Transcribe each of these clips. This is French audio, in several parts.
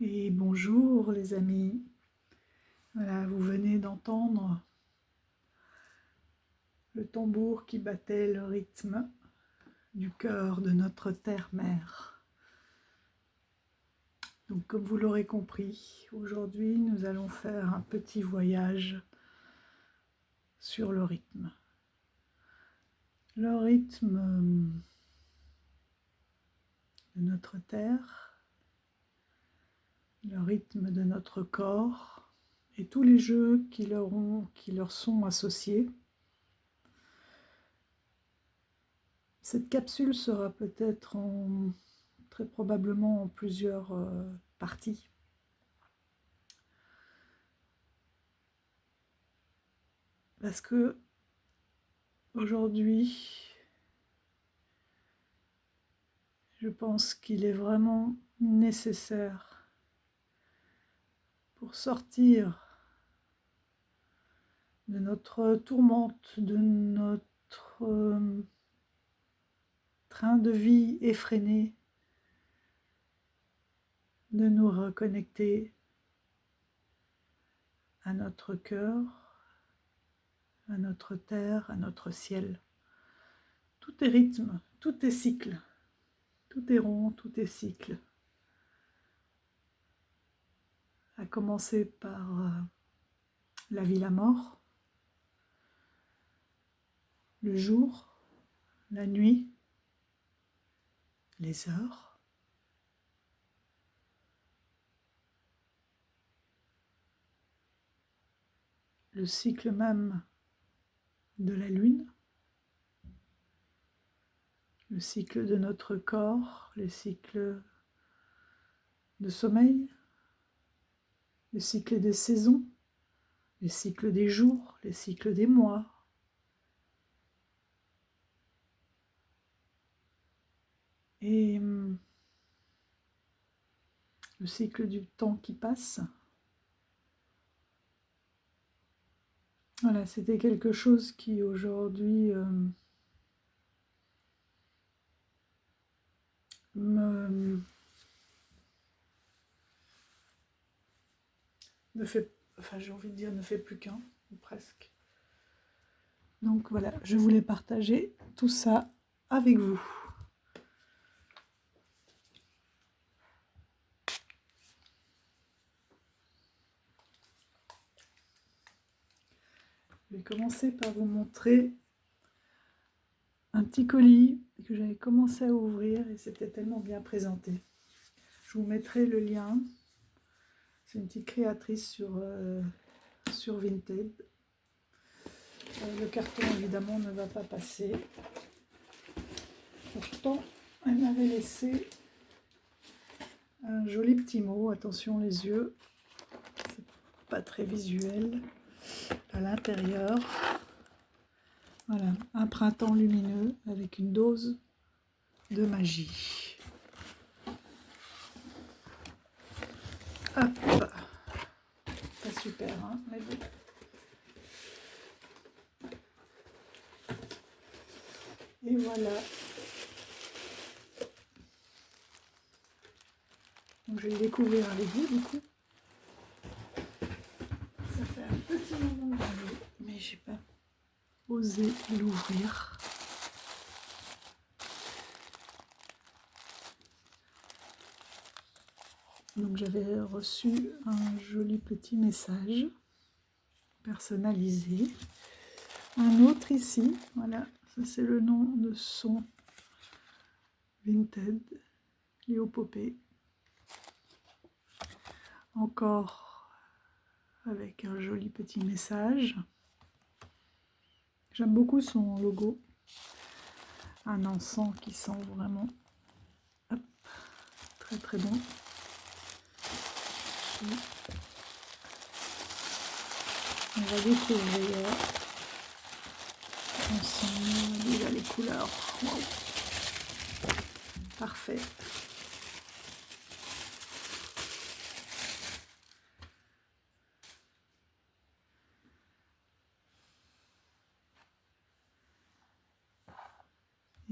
Et bonjour les amis, voilà, vous venez d'entendre le tambour qui battait le rythme du cœur de notre terre-mère. Donc comme vous l'aurez compris, aujourd'hui nous allons faire un petit voyage sur le rythme. Le rythme de notre terre, le rythme de notre corps et tous les jeux qui leur sont associés. Cette capsule sera peut-être très probablement en plusieurs parties. Parce que aujourd'hui, je pense qu'il est vraiment nécessaire pour sortir de notre tourmente, de notre train de vie effréné, de nous reconnecter à notre cœur, à notre terre, à notre ciel. Tout est rythme, tout est cycle, tout est rond, tout est cycle. À commencer par la vie, la mort, le jour, la nuit, les heures, le cycle même de la lune, le cycle de notre corps, les cycles de sommeil, le cycle des saisons, les cycles des jours, les cycles des mois. Et le cycle du temps qui passe. Voilà, c'était quelque chose qui aujourd'hui me fait, enfin j'ai envie de dire ne fait plus qu'un, ou presque. Donc voilà, je voulais partager tout ça avec vous. Je vais commencer par vous montrer un petit colis que j'avais commencé à ouvrir et c'était tellement bien présenté. Je vous mettrai le lien. C'est une petite créatrice sur Vinted. Le carton évidemment ne va pas passer. Pourtant, elle m'avait laissé un joli petit mot. Attention les yeux, c'est pas très visuel. À l'intérieur, voilà, un printemps lumineux avec une dose de magie. Hop, pas super, hein, mais bon. Et voilà. Donc je vais le découvrir avec vous du coup. Ça fait un petit moment que je l'ai, mais j'ai pas osé l'ouvrir. Donc j'avais reçu un joli petit message personnalisé. Un autre ici, voilà, ça c'est le nom de son Vinted, Léopopée. Encore avec un joli petit message. J'aime beaucoup son logo. Un encens qui sent vraiment très très bon. Et on va découvrir ensemble déjà les couleurs. Wow. Parfait.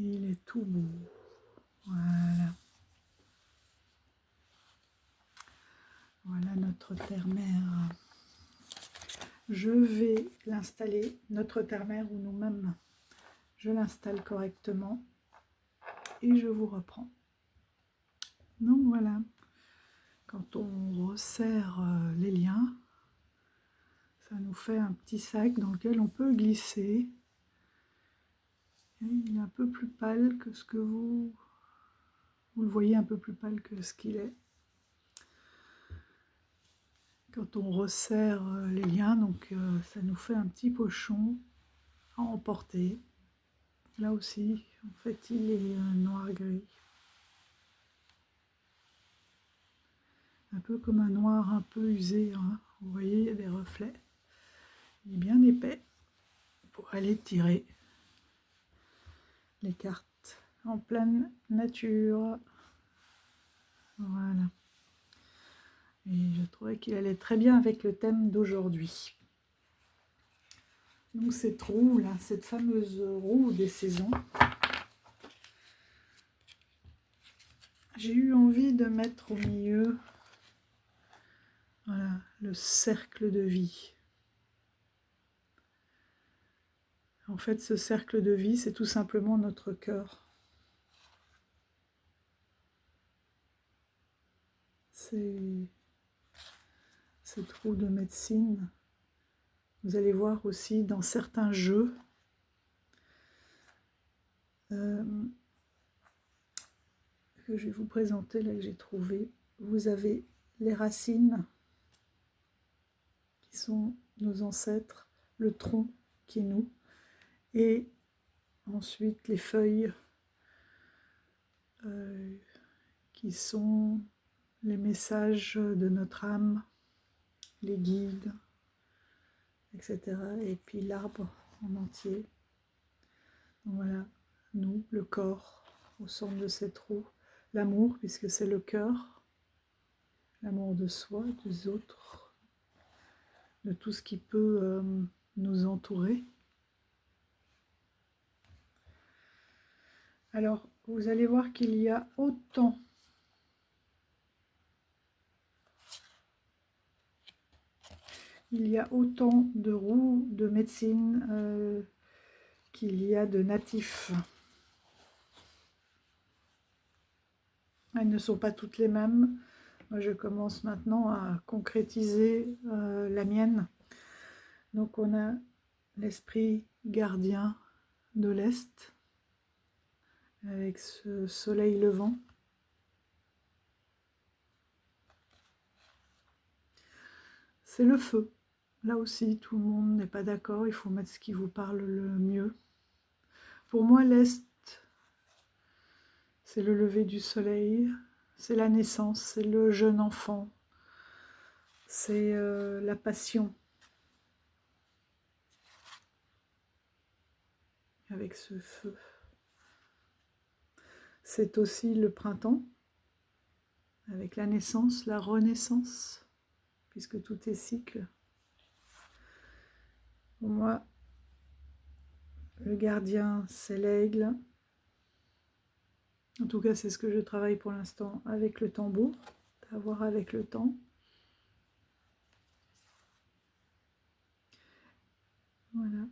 Il est tout beau. Voilà. notre terre-mère. Je vais l'installer, notre terre-mère ou nous-mêmes. Je l'installe correctement et je vous reprends. Donc voilà, quand on resserre les liens, ça nous fait un petit sac dans lequel on peut glisser. Et il est un peu plus pâle que ce que vous le voyez, un peu plus pâle que ce qu'il est. Quand on resserre les liens, donc ça nous fait un petit pochon à emporter. Là aussi, en fait, il est noir-gris. Un peu comme un noir un peu usé, hein. Vous voyez, il y a des reflets. Il est bien épais pour aller tirer les cartes en pleine nature. Voilà. Et je trouvais qu'il allait très bien avec le thème d'aujourd'hui. Donc cette roue là, cette fameuse roue des saisons, j'ai eu envie de mettre au milieu, voilà, le cercle de vie. En fait, ce cercle de vie, c'est tout simplement notre cœur. C'est cette roue de médecine. Vous allez voir aussi dans certains jeux, que je vais vous présenter, là que j'ai trouvé, vous avez les racines qui sont nos ancêtres, le tronc qui est nous, et ensuite les feuilles qui sont les messages de notre âme, les guides, etc. Et puis l'arbre en entier. Donc voilà, nous, le corps, au centre de cette roue. L'amour, puisque c'est le cœur. L'amour de soi, des autres, de tout ce qui peut nous entourer. Alors, vous allez voir qu'il y a autant de roues de médecine qu'il y a de natifs. Elles ne sont pas toutes les mêmes. Moi, je commence maintenant à concrétiser la mienne. Donc, on a l'esprit gardien de l'Est, avec ce soleil levant. C'est le feu. Là aussi, tout le monde n'est pas d'accord. Il faut mettre ce qui vous parle le mieux. Pour moi, l'Est, c'est le lever du soleil, c'est la naissance, c'est le jeune enfant, c'est la passion. Avec ce feu. C'est aussi le printemps, avec la naissance, la renaissance, puisque tout est cycle. Pour moi, le gardien, c'est l'aigle. En tout cas, c'est ce que je travaille pour l'instant avec le tambour, à voir avec le temps. Voilà.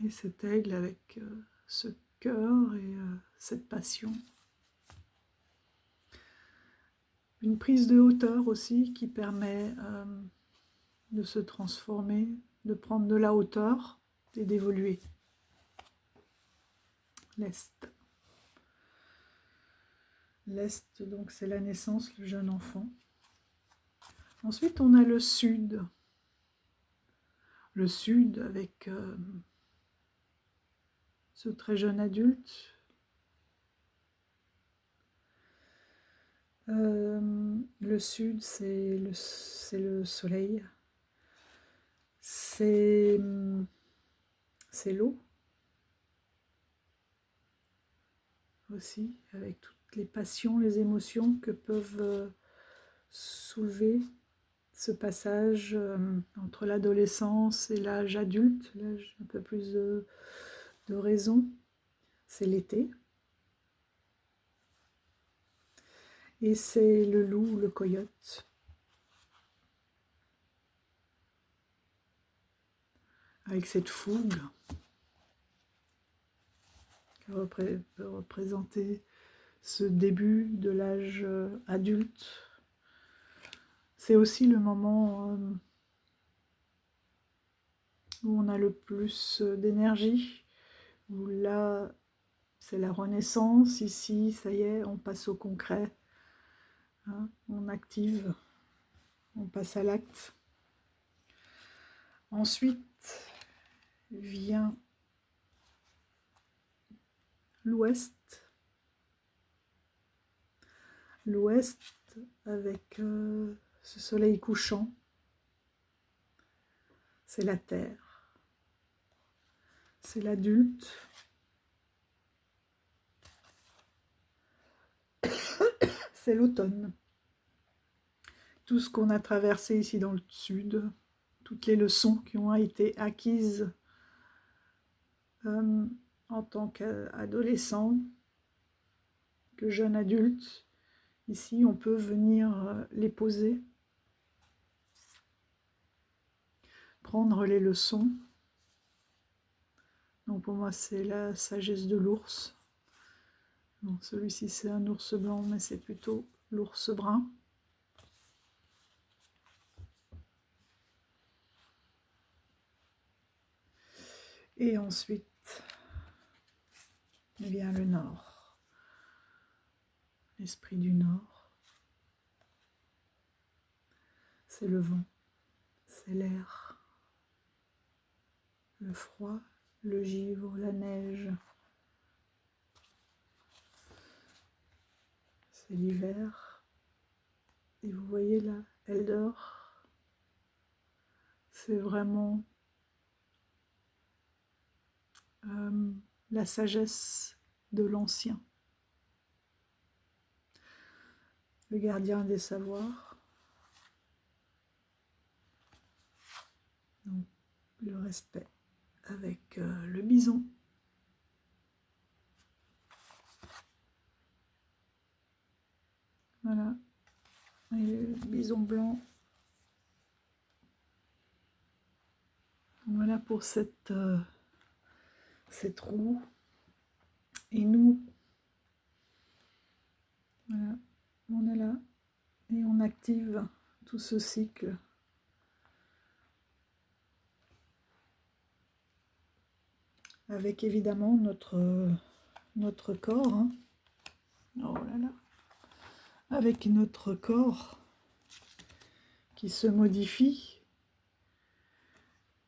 Et cet aigle avec ce cœur et cette passion. Une prise de hauteur aussi qui permet de se transformer, de prendre de la hauteur et d'évoluer. L'Est. L'Est, donc, c'est la naissance, le jeune enfant. Ensuite, on a le Sud. Le Sud avec ce très jeune adulte. Le Sud, c'est le soleil. C'est l'eau. Aussi, avec toutes les passions, les émotions que peuvent soulever ce passage entre l'adolescence et l'âge adulte, l'âge un peu plus de raison. C'est l'été. Et c'est le loup, le coyote. avec cette fougue qui peut représenter ce début de l'âge adulte. C'est aussi le moment où on a le plus d'énergie, où là, c'est la renaissance. Ici, ça y est, on passe au concret. Hein, on active, on passe à l'acte. Ensuite vient l'ouest. L'ouest avec ce soleil couchant. C'est la terre. C'est l'adulte. C'est l'automne. Tout ce qu'on a traversé ici dans le sud, toutes les leçons qui ont été acquises en tant qu'adolescent, que jeune adulte, ici on peut venir les poser, prendre les leçons. Donc pour moi c'est la sagesse de l'ours. Celui-ci c'est un ours blanc, mais c'est plutôt l'ours brun. Et ensuite vient le nord, l'esprit du nord. C'est le vent, c'est l'air, le froid, le givre, la neige. C'est l'hiver. Et vous voyez là, elle dort. C'est vraiment la sagesse de l'ancien. Le gardien des savoirs. Donc, le respect avec le bison. Voilà. Et le bison blanc. Voilà pour cette roue. Et nous, voilà, on est là et on active tout ce cycle. Avec évidemment notre corps. Hein. Oh là là. Avec notre corps qui se modifie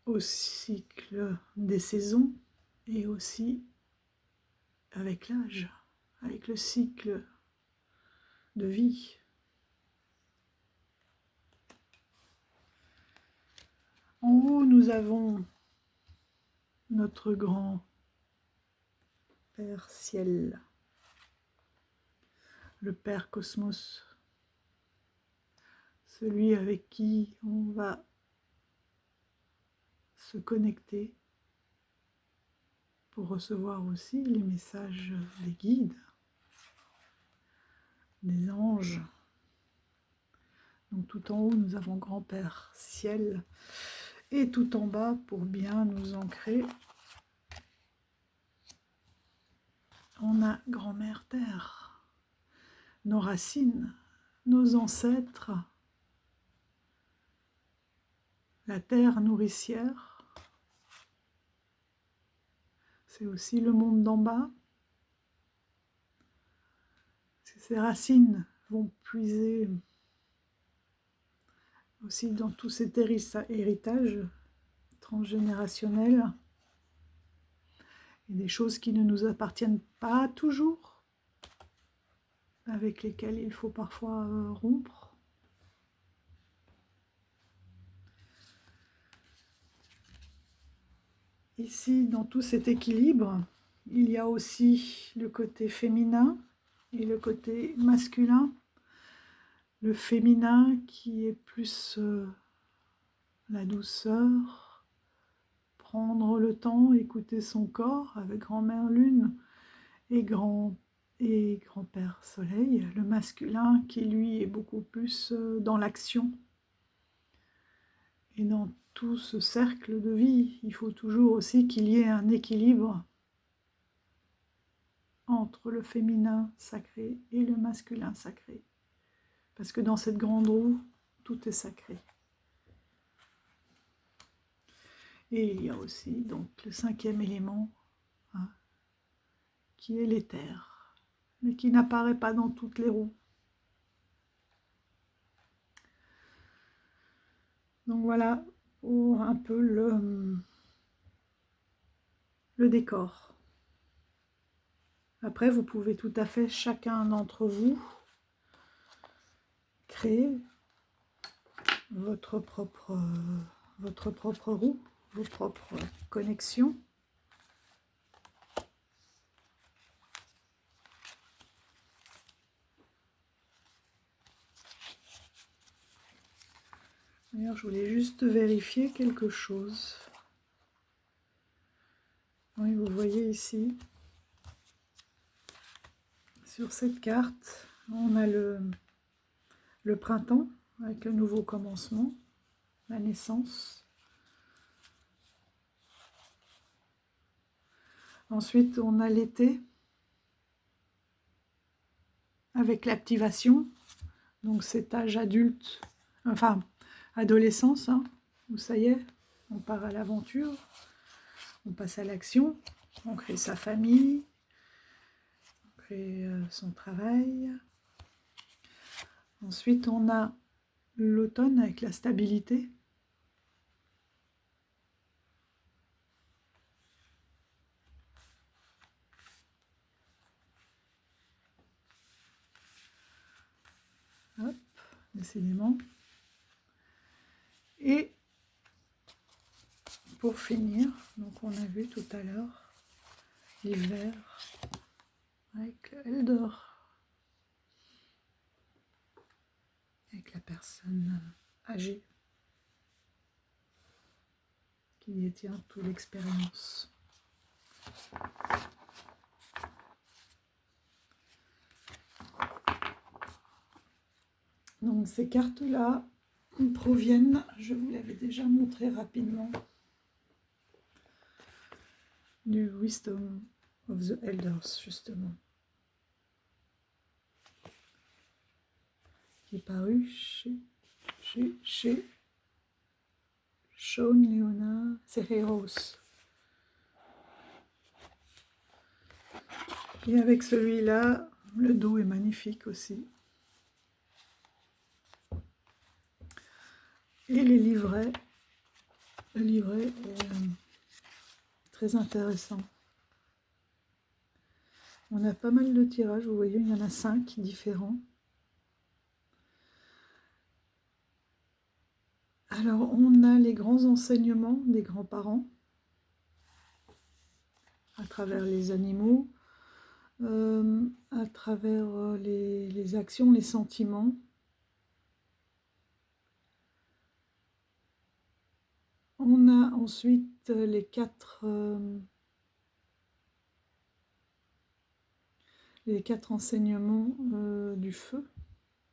au cycle des saisons et aussi avec l'âge, avec le cycle de vie. En haut, nous avons notre grand Père Ciel, le Père Cosmos, celui avec qui on va se connecter pour recevoir aussi les messages des guides, des anges. Donc tout en haut, nous avons Grand-Père Ciel, et tout en bas, pour bien nous ancrer, on a Grand-Mère Terre, nos racines, nos ancêtres, la terre nourricière. C'est aussi le monde d'en bas. Ces racines vont puiser aussi dans tout cet héritage transgénérationnel et des choses qui ne nous appartiennent pas toujours, avec lesquelles il faut parfois rompre. Ici, dans tout cet équilibre, il y a aussi le côté féminin et le côté masculin. Le féminin qui est plus la douceur, prendre le temps, écouter son corps avec grand-mère lune et grand-père soleil. Le masculin qui lui est beaucoup plus dans l'action et dans tout ce cercle de vie. Il faut toujours aussi qu'il y ait un équilibre entre le féminin sacré et le masculin sacré. Parce que dans cette grande roue, tout est sacré. Et il y a aussi donc le 5e élément, hein, qui est l'éther, mais qui n'apparaît pas dans toutes les roues. Donc voilà pour un peu le décor. Après, vous pouvez tout à fait, chacun d'entre vous, créer votre propre roue, vos propres connexions. D'ailleurs, je voulais juste vérifier quelque chose. Oui, vous voyez ici, sur cette carte, on a le printemps, avec le nouveau commencement, la naissance. Ensuite, on a l'été, avec l'activation, donc cet âge adulte, enfin, adolescence, hein, où ça y est, on part à l'aventure, on passe à l'action, on crée sa famille, on crée son travail. Ensuite, on a l'automne avec la stabilité. Hop, décidément. Et pour finir, donc on a vu tout à l'heure l'hiver avec Eldor, avec la personne âgée qui détient toute l'expérience. Donc ces cartes-là proviennent, je vous l'avais déjà montré rapidement, du Wisdom of the Elders, justement, qui est paru chez Sean Leona Serreros. Et avec celui-là, le dos est magnifique aussi. Et les livrets, le livret est très intéressant. On a pas mal de tirages, vous voyez, il y en a 5 différents. Alors, on a les grands enseignements des grands-parents à travers les animaux, à travers les actions, les sentiments. On a ensuite les 4 enseignements du feu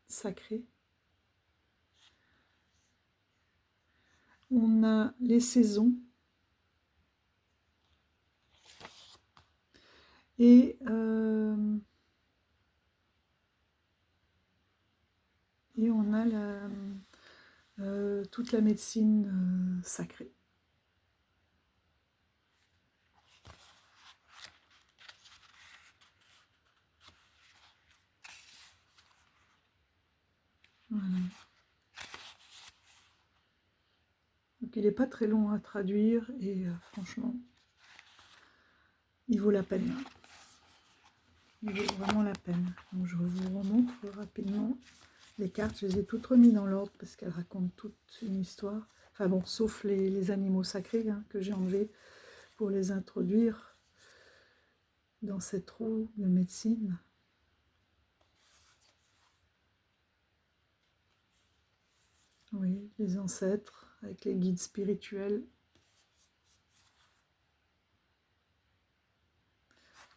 sacré. On a les saisons. Et on a toute la médecine sacrée. Voilà. Donc il n'est pas très long à traduire et franchement, il vaut la peine. Il vaut vraiment la peine. Donc je vous remontre rapidement les cartes. Je les ai toutes remises dans l'ordre parce qu'elles racontent toute une histoire. Enfin bon, sauf les animaux sacrés, hein, que j'ai enlevés pour les introduire dans cette roue de médecine. Oui, les ancêtres avec les guides spirituels.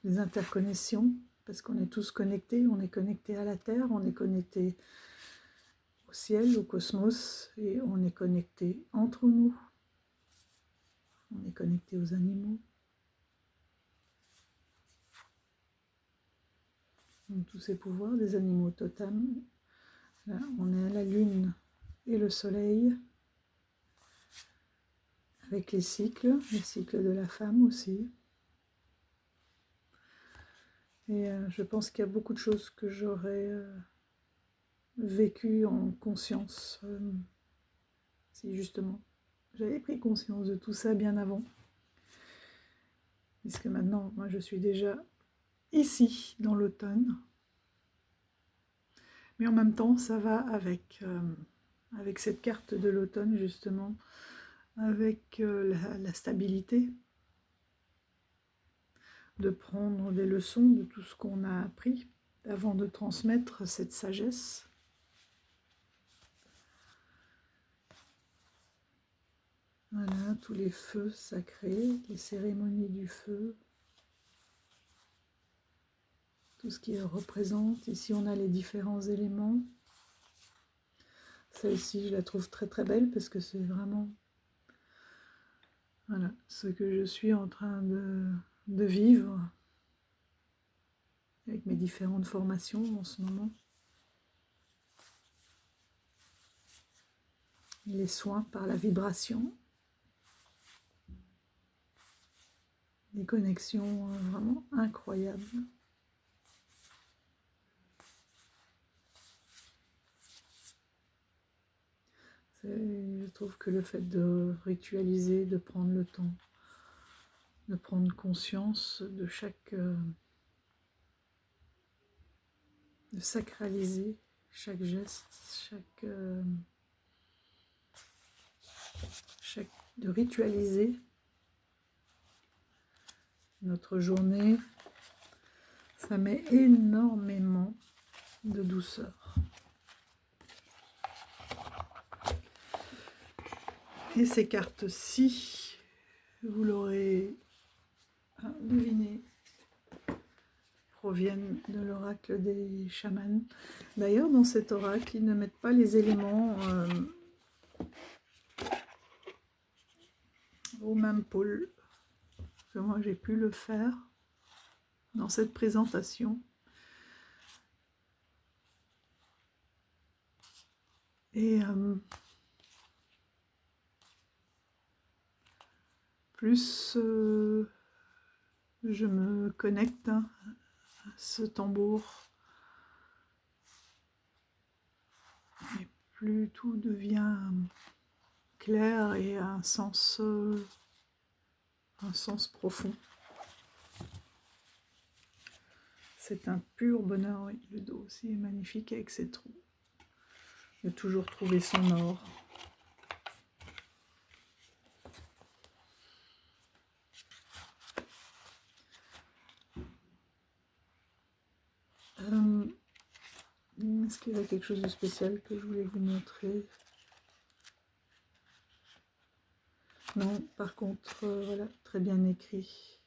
Les interconnexions, parce qu'on est tous connectés, on est connectés à la Terre, on est connectés au ciel, au cosmos, et on est connectés entre nous. On est connecté aux animaux. Donc, tous ces pouvoirs des animaux totems. Là, on est à la lune et le soleil. Avec les cycles de la femme aussi. Et je pense qu'il y a beaucoup de choses que j'aurais vécues en conscience, si justement j'avais pris conscience de tout ça bien avant. Puisque maintenant, moi je suis déjà ici, dans l'automne. Mais en même temps, ça va avec cette carte de l'automne, justement, avec la stabilité, de prendre des leçons de tout ce qu'on a appris avant de transmettre cette sagesse. Voilà, tous les feux sacrés, les cérémonies du feu, tout ce qui représente. Ici, on a les différents éléments. Celle-ci, je la trouve très très belle parce que c'est vraiment voilà, ce que je suis en train de vivre avec mes différentes formations en ce moment. Les soins par la vibration. Des connexions vraiment incroyables. Je trouve que le fait de ritualiser, de prendre le temps, de prendre conscience de de sacraliser chaque geste, de ritualiser notre journée, ça met énormément de douceur. Et ces cartes-ci, vous l'aurez deviné, proviennent de l'oracle des chamans. D'ailleurs, dans cet oracle, ils ne mettent pas les éléments au même pôle que moi j'ai pu le faire dans cette présentation. Et plus je me connecte à ce tambour, et plus tout devient clair et un sens profond. C'est un pur bonheur, oui. Le dos aussi est magnifique avec ses trous. De toujours trouver son or. Est-ce qu'il y a quelque chose de spécial que je voulais vous montrer? Non, par contre, voilà, très bien écrit.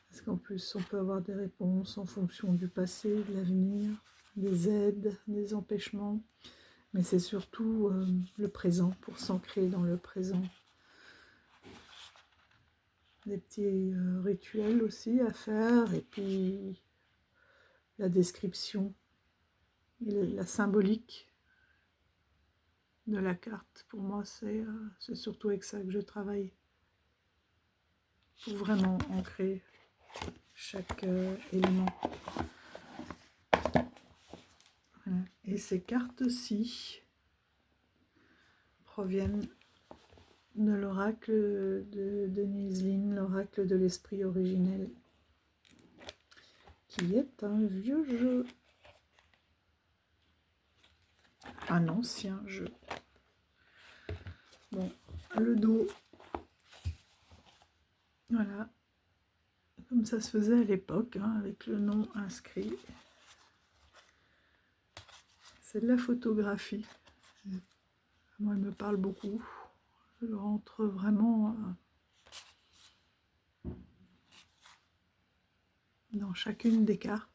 Parce qu'en plus, on peut avoir des réponses en fonction du passé, de l'avenir, des aides, des empêchements. Mais c'est surtout le présent, pour s'ancrer dans le présent. Des petits rituels aussi à faire, et puis la description, et la symbolique de la carte. Pour moi, c'est surtout avec ça que je travaille, pour vraiment ancrer chaque élément. Voilà. Et ces cartes-ci proviennent de l'oracle de Denise Linn, l'oracle de l'esprit originel, qui est un vieux jeu, un ancien jeu. Bon, le dos, voilà, comme ça se faisait à l'époque, hein, avec le nom inscrit. C'est de la photographie. Moi, elle me parle beaucoup. Je rentre vraiment dans chacune des cartes.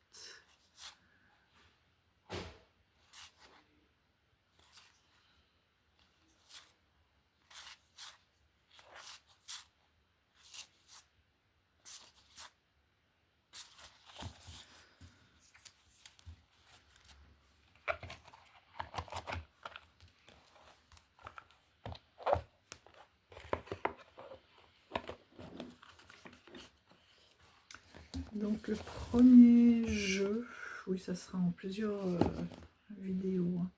Donc le premier jeu, oui ça sera en plusieurs vidéos. Hein.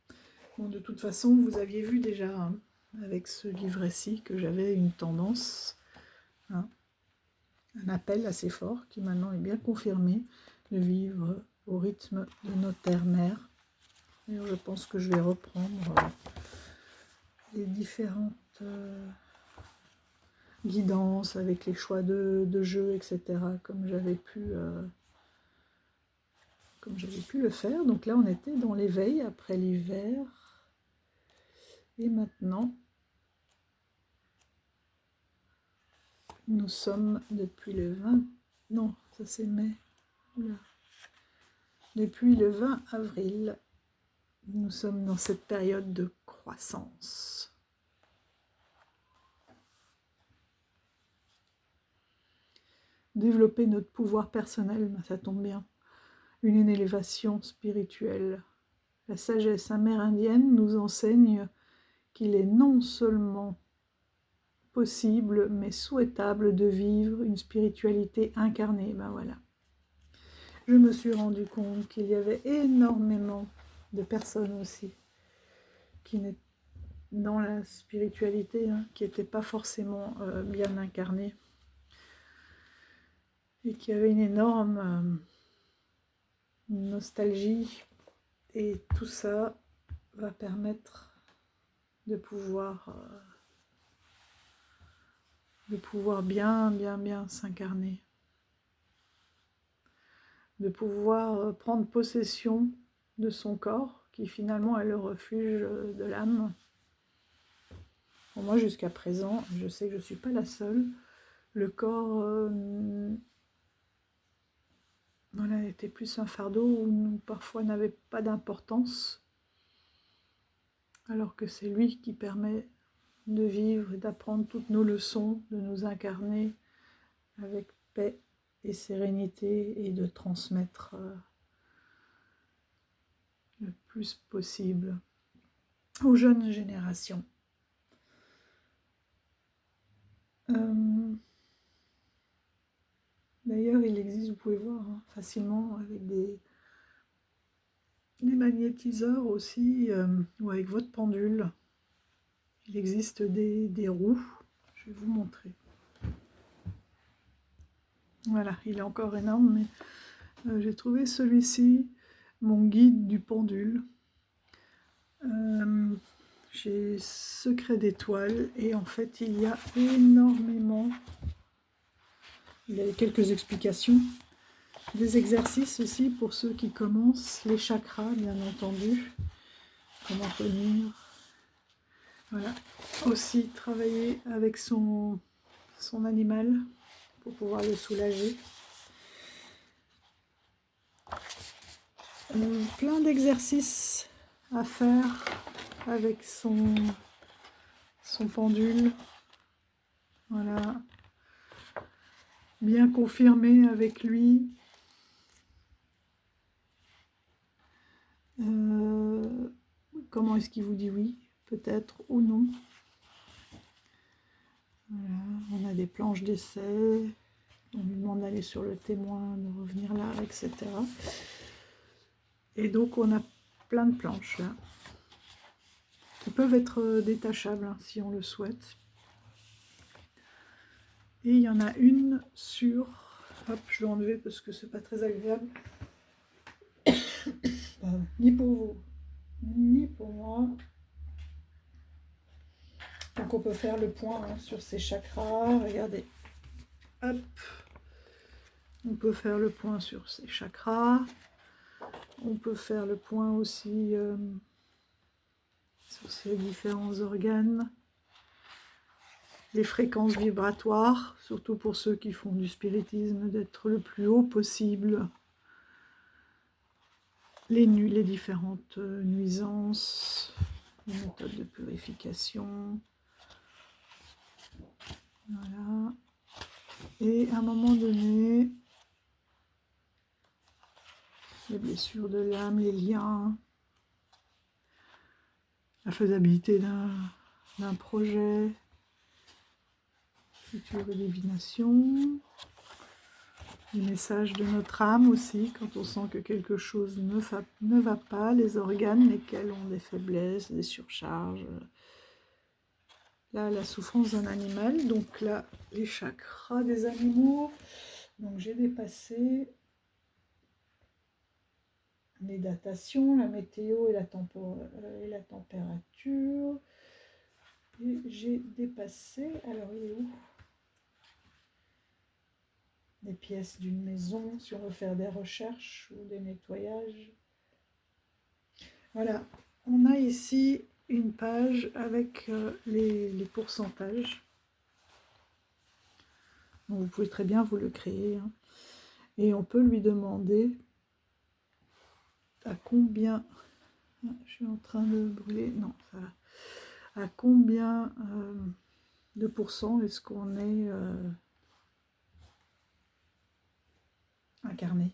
Bon, de toute façon, vous aviez vu déjà hein, avec ce livret-ci que j'avais une tendance, hein, un appel assez fort qui maintenant est bien confirmé de vivre au rythme de notre terre-mère. Et je pense que je vais reprendre les différentes guidances avec les choix de jeux, etc. comme j'avais pu le faire. Donc là, on était dans l'éveil après l'hiver. Et maintenant, nous sommes depuis le 20... Non, ça c'est mai. Oula. Depuis le 20 avril, nous sommes dans cette période de croissance. Développer notre pouvoir personnel, ça tombe bien. Une élévation spirituelle. La sagesse amérindienne nous enseigne qu'il est non seulement possible, mais souhaitable de vivre une spiritualité incarnée. Ben voilà. Je me suis rendu compte qu'il y avait énormément de personnes aussi qui n'étaient dans la spiritualité, hein, qui n'étaient pas forcément bien incarnées et qui avaient une énorme nostalgie. Et tout ça va permettre de pouvoir bien s'incarner. De pouvoir prendre possession de son corps, qui finalement est le refuge de l'âme. Pour moi, jusqu'à présent, je sais que je ne suis pas la seule, le corps voilà, était plus un fardeau ou parfois n'avait pas d'importance, alors que c'est lui qui permet de vivre et d'apprendre toutes nos leçons, de nous incarner avec paix et sérénité et de transmettre le plus possible aux jeunes générations. D'ailleurs, il existe, vous pouvez voir hein, facilement avec des magnétiseurs aussi, ou avec votre pendule. Il existe des roues, je vais vous montrer. Voilà, il est encore énorme, mais j'ai trouvé celui-ci, mon guide du pendule, chez Secret d'étoiles, et en fait il y a énormément, il y a quelques explications, des exercices aussi pour ceux qui commencent, les chakras bien entendu, comment tenir, voilà, aussi travailler avec son animal pour pouvoir le soulager. Plein d'exercices à faire avec son pendule, voilà, bien confirmé avec lui. Comment est-ce qu'il vous dit oui, peut-être ou non. Voilà, on a des planches d'essai, on lui demande d'aller sur le témoin, de revenir là, etc. Et donc on a plein de planches là, qui peuvent être détachables hein, si on le souhaite. Et il y en a une sur, hop, je vais enlever parce que c'est pas très agréable, ni pour vous, ni pour moi. Donc on peut faire le point hein, sur ces chakras, regardez, hop, on peut faire le point sur ces chakras, on peut faire le point aussi sur ces différents organes, les fréquences vibratoires, surtout pour ceux qui font du spiritisme, d'être le plus haut possible, les différentes nuisances, les méthodes de purification, voilà, et à un moment donné, les blessures de l'âme, les liens, la faisabilité d'un projet, future divination, les messages de notre âme aussi, quand on sent que quelque chose ne va pas, les organes, lesquels ont des faiblesses, des surcharges. Là, la souffrance d'un animal, donc là, les chakras des animaux. Donc j'ai dépassé les datations, la météo et la température. Et j'ai dépassé, alors il est où? Des pièces d'une maison, si on veut faire des recherches ou des nettoyages. Voilà, on a ici une page avec les pourcentages. Donc vous pouvez très bien vous le créer. Hein. Et on peut lui demander à combien... Ah, je suis en train de brûler... Non, ça va. À combien de pourcents est-ce qu'on est incarné?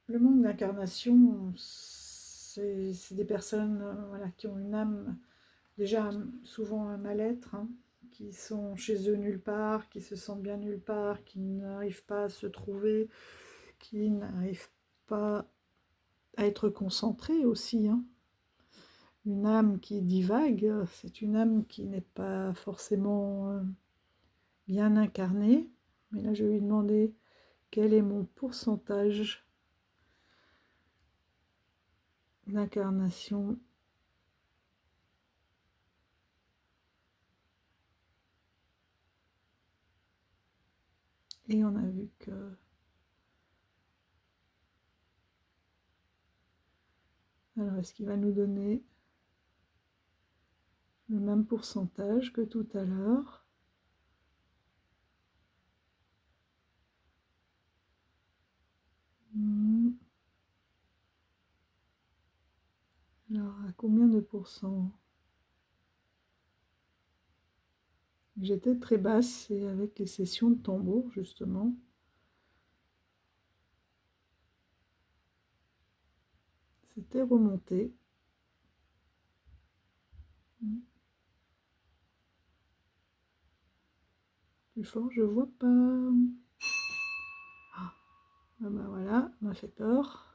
Le monde d'incarnation, c'est des personnes voilà, qui ont une âme, déjà souvent un mal-être, hein, qui sont chez eux nulle part, qui se sentent bien nulle part, qui n'arrivent pas à se trouver, qui n'arrivent pas à être concentrés aussi. Hein. Une âme qui divague, c'est une âme qui n'est pas forcément bien incarnée. Mais là, je vais lui demander quel est mon pourcentage d'incarnation. Et on a vu que alors est-ce qu'il va nous donner le même pourcentage que tout à l'heure? Alors à combien de pourcents? J'étais très basse et avec les sessions de tambour justement. C'était remonté. Plus fort, je vois pas. Ah ben voilà, m'a fait peur.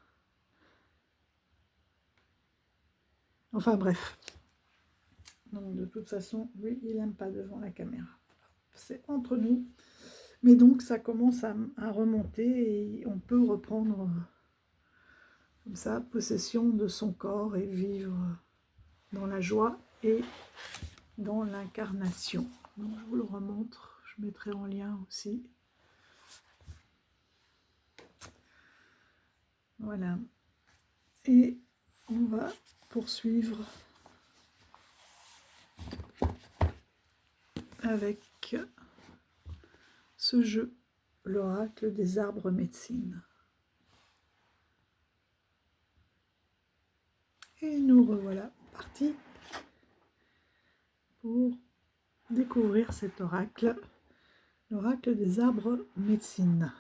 Enfin bref. Donc de toute façon, lui, il n'aime pas devant la caméra. C'est entre nous. Mais donc ça commence à remonter et on peut reprendre comme ça possession de son corps et vivre dans la joie et dans l'incarnation. Donc je vous le remontre, je mettrai en lien aussi. Voilà. Et on va poursuivre avec ce jeu, l'oracle des arbres médecine. Et nous revoilà partis pour découvrir cet oracle, l'oracle des arbres médecine,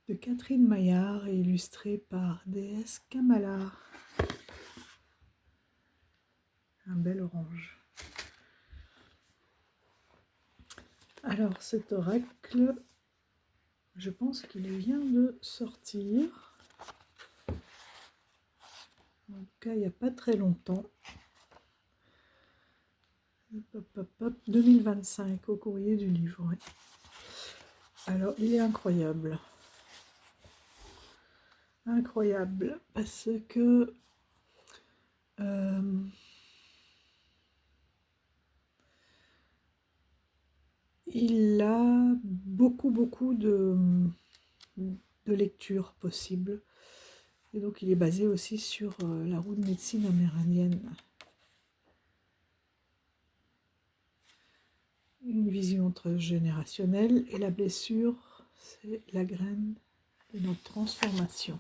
de Catherine Maillard et illustré par DS Kamala. Un bel orange. Alors cet oracle, je pense qu'il vient de sortir. En tout cas, il n'y a pas très longtemps. 2025 au courrier du livre. Ouais. Alors, il est incroyable. Incroyable parce que il a beaucoup de lectures possibles. Et donc, il est basé aussi sur la roue de médecine amérindienne. Une vision transgénérationnelle et la blessure, c'est la graine de notre transformation.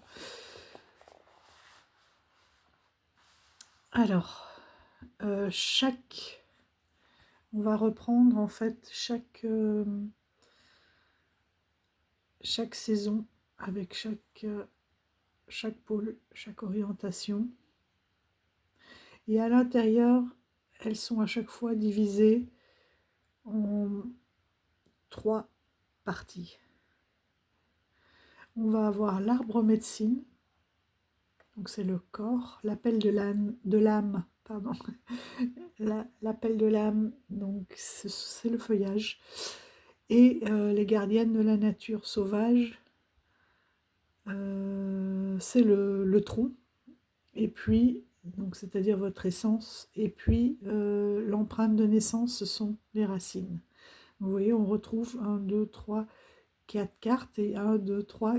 Alors, on va reprendre en fait chaque saison avec chaque pôle, chaque orientation. Et à l'intérieur, elles sont à chaque fois divisées en 3 parties. On va avoir l'arbre médecine, donc c'est le corps, l'appel de l'âme, pardon, l'appel de l'âme, donc c'est le feuillage, et les gardiennes de la nature sauvage, c'est le tronc, et puis, donc c'est-à-dire votre essence, et puis l'empreinte de naissance, ce sont les racines. Vous voyez, on retrouve 1, 2, 3, 4 cartes, et 1, 2, 3,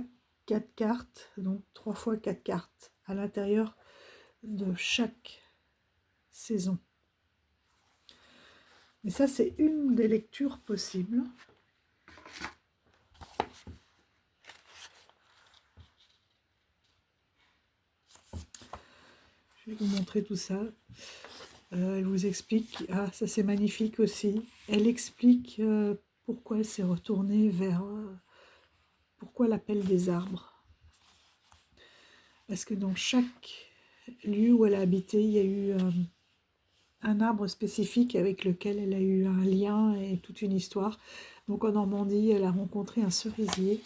4 cartes, donc 3 fois 4 cartes à l'intérieur de chaque saison. Et ça, c'est une des lectures possibles. Je vais vous montrer tout ça. Elle vous explique, ah ça c'est magnifique aussi, elle explique pourquoi elle s'est retournée vers, pourquoi l'appel des arbres. Parce que dans chaque lieu où elle a habité, il y a eu un arbre spécifique avec lequel elle a eu un lien et toute une histoire. Donc en Normandie, elle a rencontré un cerisier,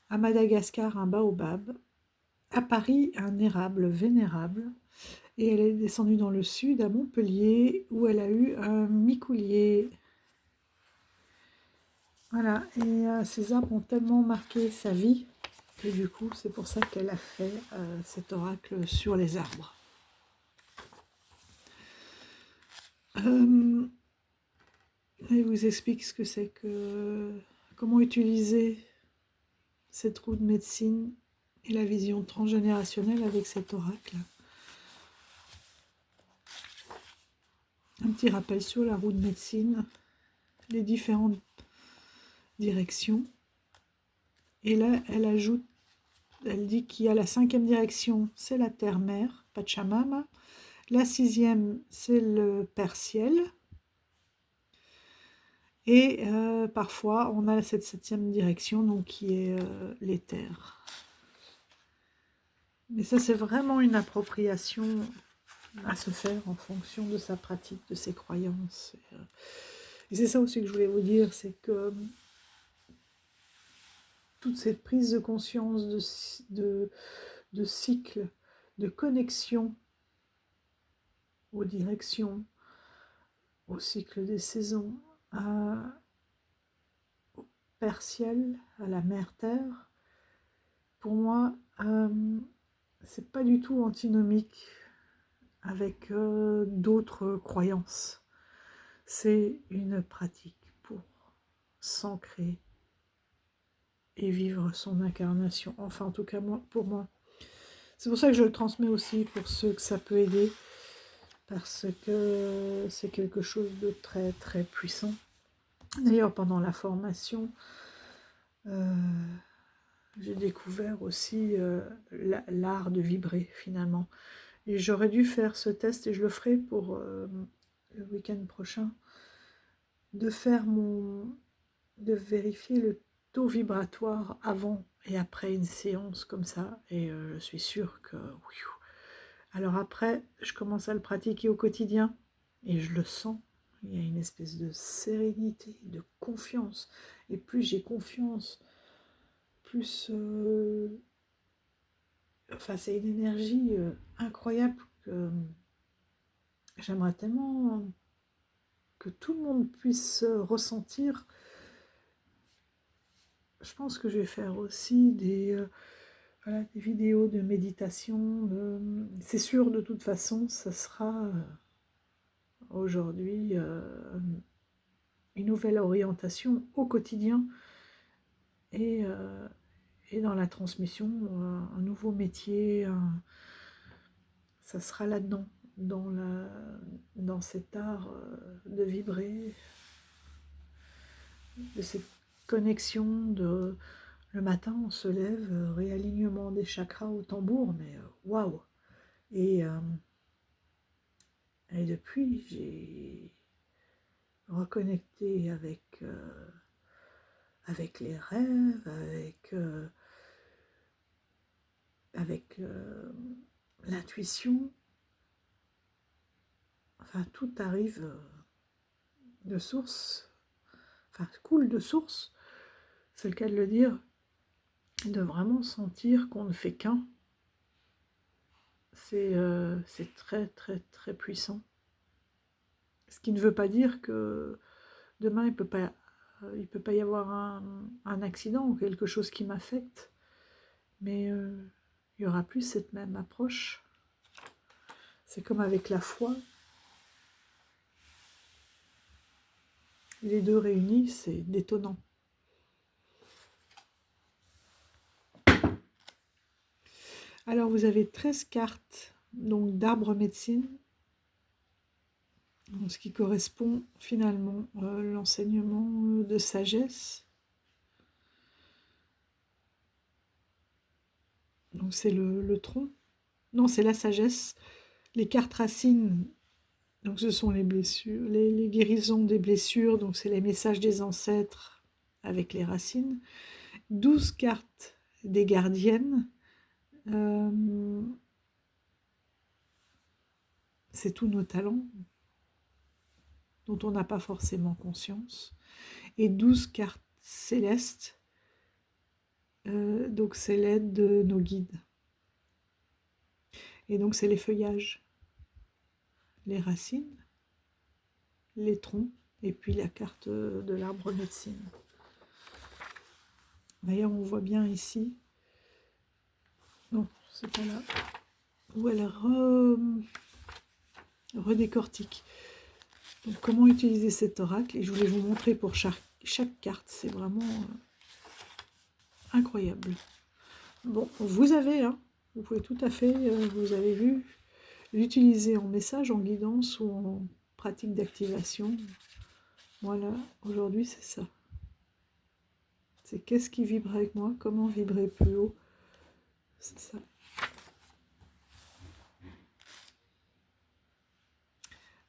à Madagascar un baobab, à Paris un érable vénérable, et elle est descendue dans le sud, à Montpellier, où elle a eu un micoulier. Voilà, et ces arbres ont tellement marqué sa vie, que du coup, c'est pour ça qu'elle a fait cet oracle sur les arbres. Elle vous explique ce que c'est que... comment utiliser cette roue de médecine et la vision transgénérationnelle avec cet oracle. Un petit rappel sur la roue de médecine, les différentes directions. Et là, elle ajoute, elle dit qu'il y a la 5e direction, c'est la terre-mère, Pachamama. La 6e, c'est le Père Ciel. Et parfois, on a cette 7e direction, donc qui est l'éther. Mais ça, c'est vraiment une appropriation à se faire en fonction de sa pratique, de ses croyances. Et c'est ça aussi que je voulais vous dire, c'est que toute cette prise de conscience de cycle, de connexion aux directions, au cycle des saisons, au Père Ciel, à la Mère Terre, pour moi, c'est pas du tout antinomique avec d'autres croyances. C'est une pratique pour s'ancrer et vivre son incarnation. Enfin, en tout cas, pour moi. C'est pour ça que je le transmets aussi pour ceux que ça peut aider, parce que c'est quelque chose de très très puissant. D'ailleurs, pendant la formation, j'ai découvert aussi l'art de vibrer finalement. Et j'aurais dû faire ce test, et je le ferai pour le week-end prochain, de vérifier le taux vibratoire avant et après une séance comme ça. Et je suis sûre que... Alors après, je commence à le pratiquer au quotidien, et je le sens. Il y a une espèce de sérénité, de confiance. Et plus j'ai confiance, plus... enfin, c'est une énergie incroyable que j'aimerais tellement que tout le monde puisse ressentir. Je pense que je vais faire aussi des vidéos de méditation. C'est sûr, de toute façon, ça sera aujourd'hui une nouvelle orientation au quotidien, et dans la transmission, un nouveau métier, ça sera là-dedans, dans cet art de vibrer, de cette connexion de... Le matin, on se lève, réalignement des chakras au tambour, mais waouh! Et depuis, j'ai reconnecté avec les rêves, avec l'intuition. Enfin, tout arrive de source. enfin coule de source, c'est le cas de le dire, de vraiment sentir qu'on ne fait qu'un. C'est très très très puissant. Ce qui ne veut pas dire que demain il peut pas y avoir un accident ou quelque chose qui m'affecte, mais il y aura plus cette même approche. C'est comme avec la foi. Les deux réunis, c'est détonnant. Alors vous avez 13 cartes donc d'arbre médecine, ce qui correspond finalement à l'enseignement de sagesse. Donc c'est le tronc. Non, c'est la sagesse. Les cartes racines, donc ce sont les blessures, les guérisons des blessures, donc c'est les messages des ancêtres avec les racines. 12 cartes des gardiennes. C'est tous nos talents dont on n'a pas forcément conscience. Et 12 cartes célestes, donc c'est l'aide de nos guides. Et donc c'est les feuillages, les racines, les troncs, et puis la carte de l'arbre médecine. D'ailleurs, on voit bien ici, non, c'est pas là, où elle redécortique. Donc comment utiliser cet oracle, et je voulais vous montrer pour chaque carte, c'est vraiment incroyable. Bon, vous avez, vous pouvez tout à fait, vous avez vu, l'utiliser en message, en guidance ou en pratique d'activation. Voilà, aujourd'hui c'est ça. C'est qu'est-ce qui vibre avec moi, comment vibrer plus haut, c'est ça.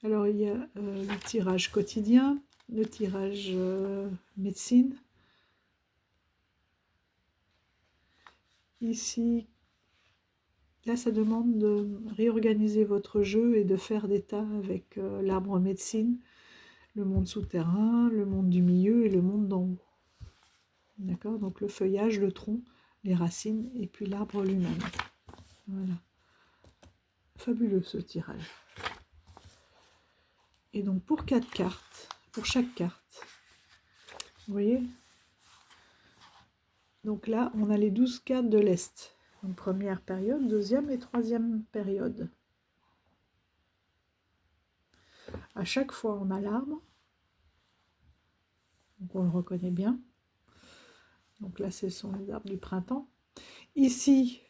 Alors il y a le tirage quotidien, le tirage médecine. Ici, là ça demande de réorganiser votre jeu et de faire des tas avec l'arbre médecine, le monde souterrain, le monde du milieu et le monde d'en haut. D'accord, donc le feuillage, le tronc, les racines et puis l'arbre lui-même. Voilà. Fabuleux ce tirage. Et donc pour 4 cartes, pour chaque carte, vous voyez, donc là on a les 12 cartes de l'Est. Donc première période, deuxième et troisième période. À chaque fois on a l'arbre, donc on le reconnaît bien. Donc là ce sont les arbres du printemps. Ici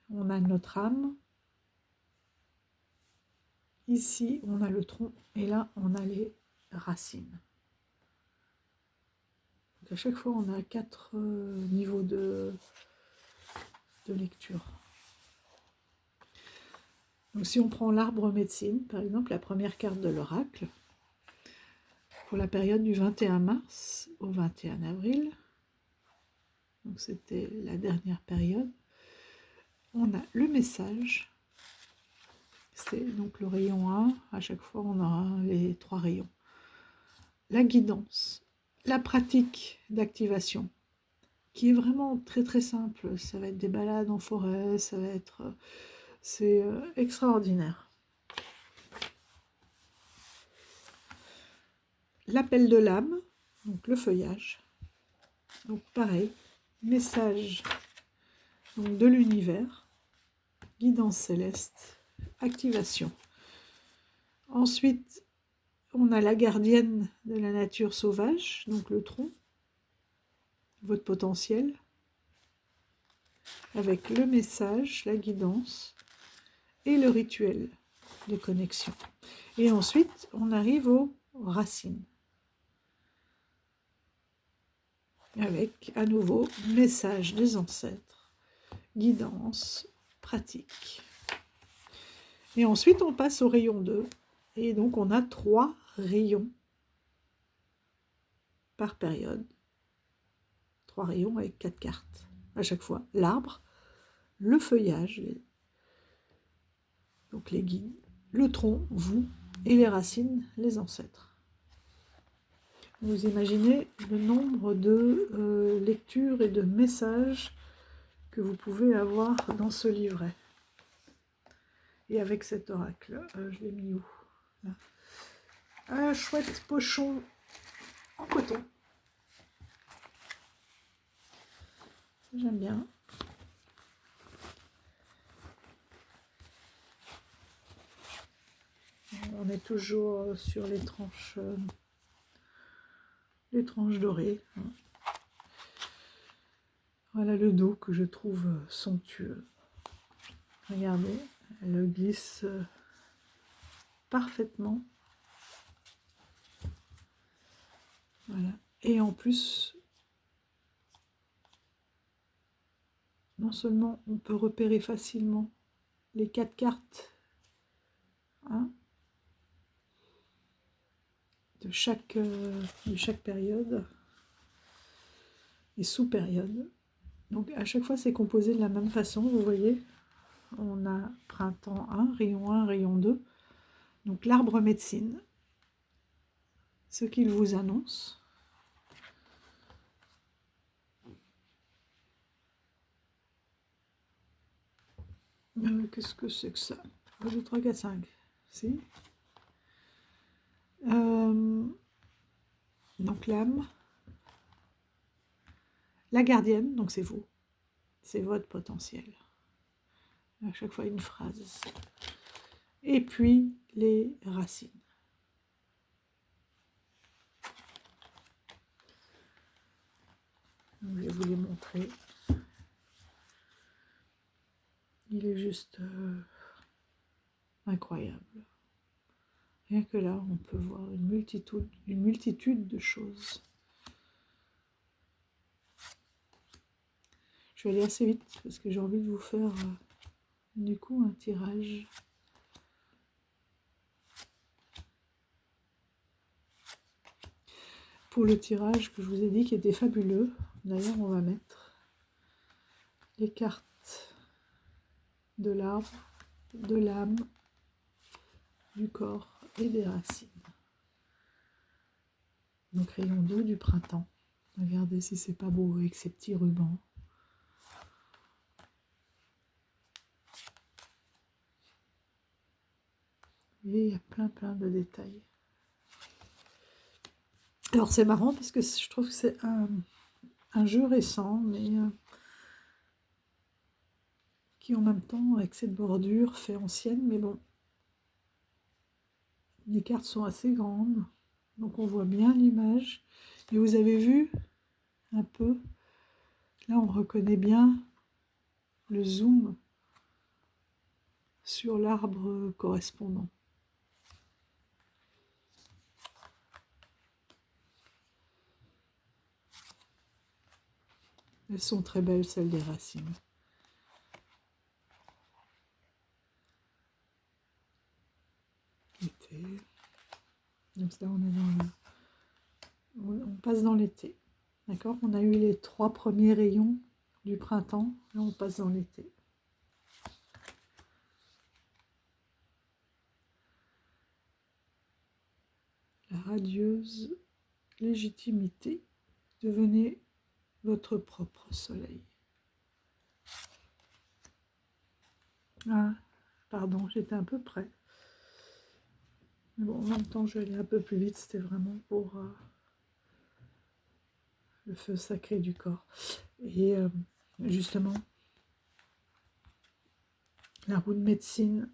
on a notre âme. Ici on a le tronc et là on a les racines. Donc à chaque fois on a 4 niveaux de lecture. Donc si on prend l'arbre médecine, par exemple, la première carte de l'oracle, pour la période du 21 mars au 21 avril, donc c'était la dernière période, on a le message, c'est donc le rayon 1, à chaque fois on aura les 3 rayons. La guidance, la pratique d'activation, qui est vraiment très très simple, ça va être des balades en forêt, ça va être... c'est extraordinaire. L'appel de l'âme, donc le feuillage. Donc pareil, message donc de l'univers, guidance céleste, activation. Ensuite, on a la gardienne de la nature sauvage, donc le tronc, votre potentiel, avec le message, la guidance et le rituel de connexion. Et ensuite, on arrive aux racines. Avec à nouveau message des ancêtres, guidance, pratique. Et ensuite on passe au rayon 2 et donc on a 3 rayons par période. 3 rayons avec 4 cartes à chaque fois. L'arbre, le feuillage, donc les guides, le tronc, vous, et les racines, les ancêtres. Vous imaginez le nombre de lectures et de messages que vous pouvez avoir dans ce livret. Et avec cet oracle, je l'ai mis où? Là. Un chouette pochon en coton. J'aime bien. On est toujours sur les tranches dorées. Voilà le dos que je trouve somptueux. Regardez, elle glisse parfaitement. Voilà. Et en plus, non seulement on peut repérer facilement les 4 cartes hein, de chaque période et sous-période. Donc à chaque fois c'est composé de la même façon, vous voyez. On a printemps 1, rayon 2. Donc l'arbre médecine, ce qu'il vous annonce. Qu'est-ce que c'est que ça? 1, 2, 3, 4, 5. Si. Donc l'âme. La gardienne, donc c'est vous. C'est votre potentiel. À chaque fois une phrase. Et puis les racines. Je vais vous les montrer. Il est juste incroyable. Rien que là, on peut voir une multitude de choses. Je vais aller assez vite parce que j'ai envie de vous faire du coup un tirage. Pour le tirage que je vous ai dit qui était fabuleux, d'ailleurs on va mettre les cartes de l'arbre, de l'âme, du corps et des racines. Donc rayon 2 du printemps. Regardez si c'est pas beau avec ces petits rubans. Et il y a plein de détails. Alors c'est marrant parce que je trouve que c'est un jeu récent, mais qui en même temps, avec cette bordure, fait ancienne, mais bon. Les cartes sont assez grandes, donc on voit bien l'image. Et vous avez vu un peu, là on reconnaît bien le zoom sur l'arbre correspondant. Elles sont très belles, celles des racines. L'été. Donc là, on passe dans l'été. D'accord? On a eu les 3 premiers rayons du printemps. Là, on passe dans l'été. La radieuse légitimité. Devenez votre propre soleil. Ah, pardon, j'étais un peu près. Mais bon, en même temps, je vais aller un peu plus vite. C'était vraiment pour le feu sacré du corps. Et justement, la roue de médecine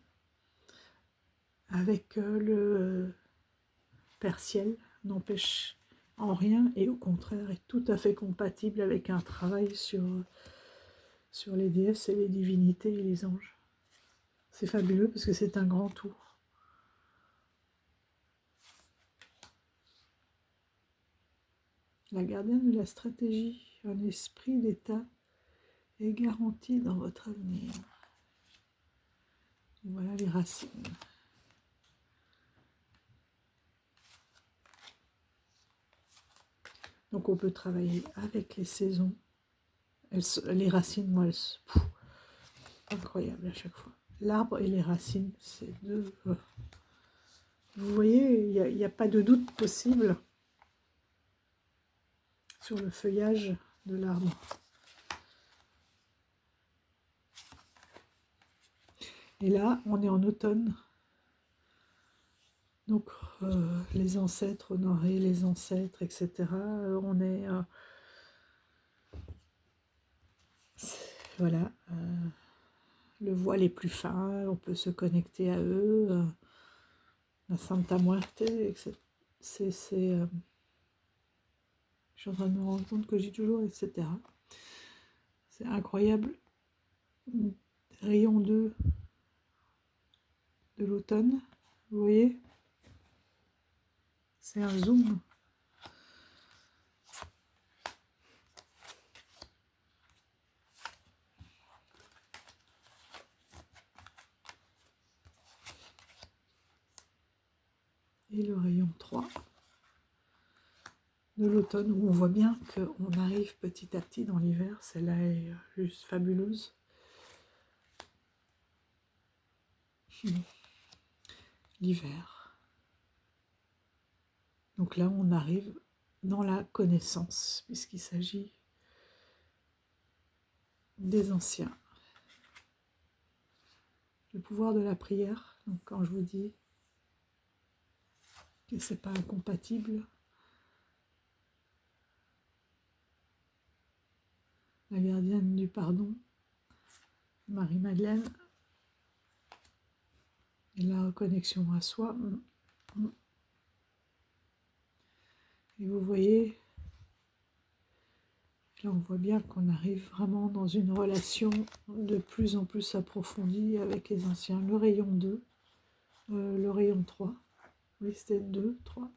avec le perciel n'empêche en rien et au contraire est tout à fait compatible avec un travail sur les déesses et les divinités et les anges. C'est fabuleux parce que c'est un grand tout. La gardienne de la stratégie, un esprit d'état est garanti dans votre avenir. Et voilà les racines. Donc on peut travailler avec les saisons. Les racines, moi, incroyable à chaque fois. L'arbre et les racines, c'est deux... Vous voyez, il n'y a pas de doute possible. sur le feuillage de l'arbre. Et là, on est en automne. Donc, les ancêtres honorés, les ancêtres, etc. On est... voilà. Le voile est plus fin, on peut se connecter à eux. La Santa Muerte, etc. Je suis en train de me rendre compte que j'ai toujours, etc. C'est incroyable. Rayon 2 de l'automne, vous voyez? C'est un zoom. Et le rayon 3 de l'automne, où on voit bien qu'on arrive petit à petit dans l'hiver. Celle-là est juste fabuleuse. L'hiver. Donc là, on arrive dans la connaissance, puisqu'il s'agit des anciens. Le pouvoir de la prière, donc quand je vous dis que c'est pas incompatible, la gardienne du pardon, Marie-Madeleine, et la reconnexion à soi. Et vous voyez, là on voit bien qu'on arrive vraiment dans une relation de plus en plus approfondie avec les anciens. Le rayon 2, le rayon 3, oui c'était 2, 3.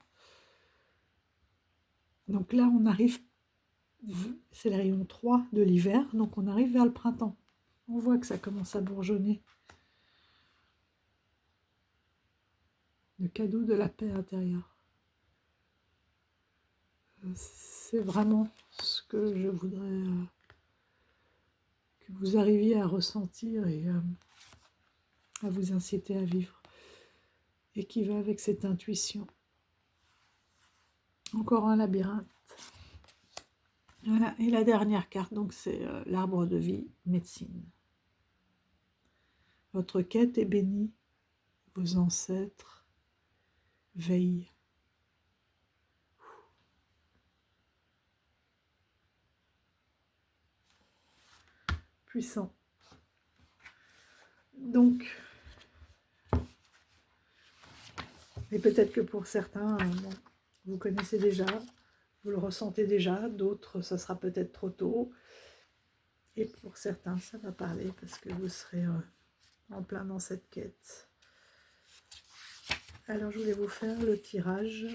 Donc là on arrive, c'est le rayon 3 de l'hiver, donc on arrive vers le printemps. On voit que ça commence à bourgeonner. Le cadeau de la paix intérieure. C'est vraiment ce que je voudrais que vous arriviez à ressentir et à vous inciter à vivre. Et qui va avec cette intuition. Encore un labyrinthe. Voilà, et la dernière carte, donc c'est l'arbre de vie, médecine. Votre quête est bénie, vos ancêtres veillent. Puissant. Donc, et peut-être que pour certains, bon, vous connaissez déjà, vous le ressentez déjà, d'autres, ça sera peut-être trop tôt. Et pour certains, ça va parler parce que vous serez en plein dans cette quête. Alors, je voulais vous faire le tirage.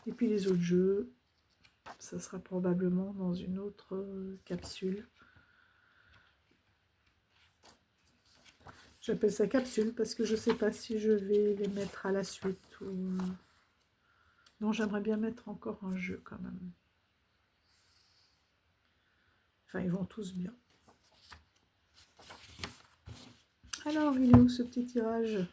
Et puis les autres jeux, ça sera probablement dans une autre capsule. J'appelle ça capsule parce que je ne sais pas si je vais les mettre à la suite ou... Non, j'aimerais bien mettre encore un jeu quand même. Enfin, ils vont tous bien. Alors, il est où ce petit tirage ?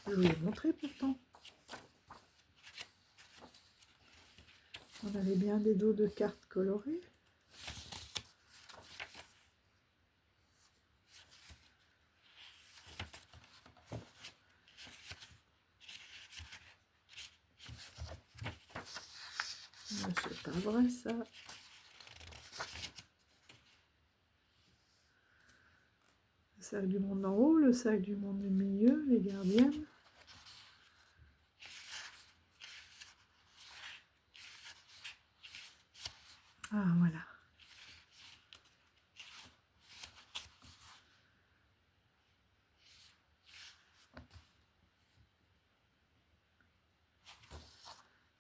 Je vous l'ai montré pourtant. On avait bien des dos de cartes colorées. C'est pas vrai ça. Le cercle du monde en haut, le cercle du monde du milieu, les gardiennes. Ah voilà.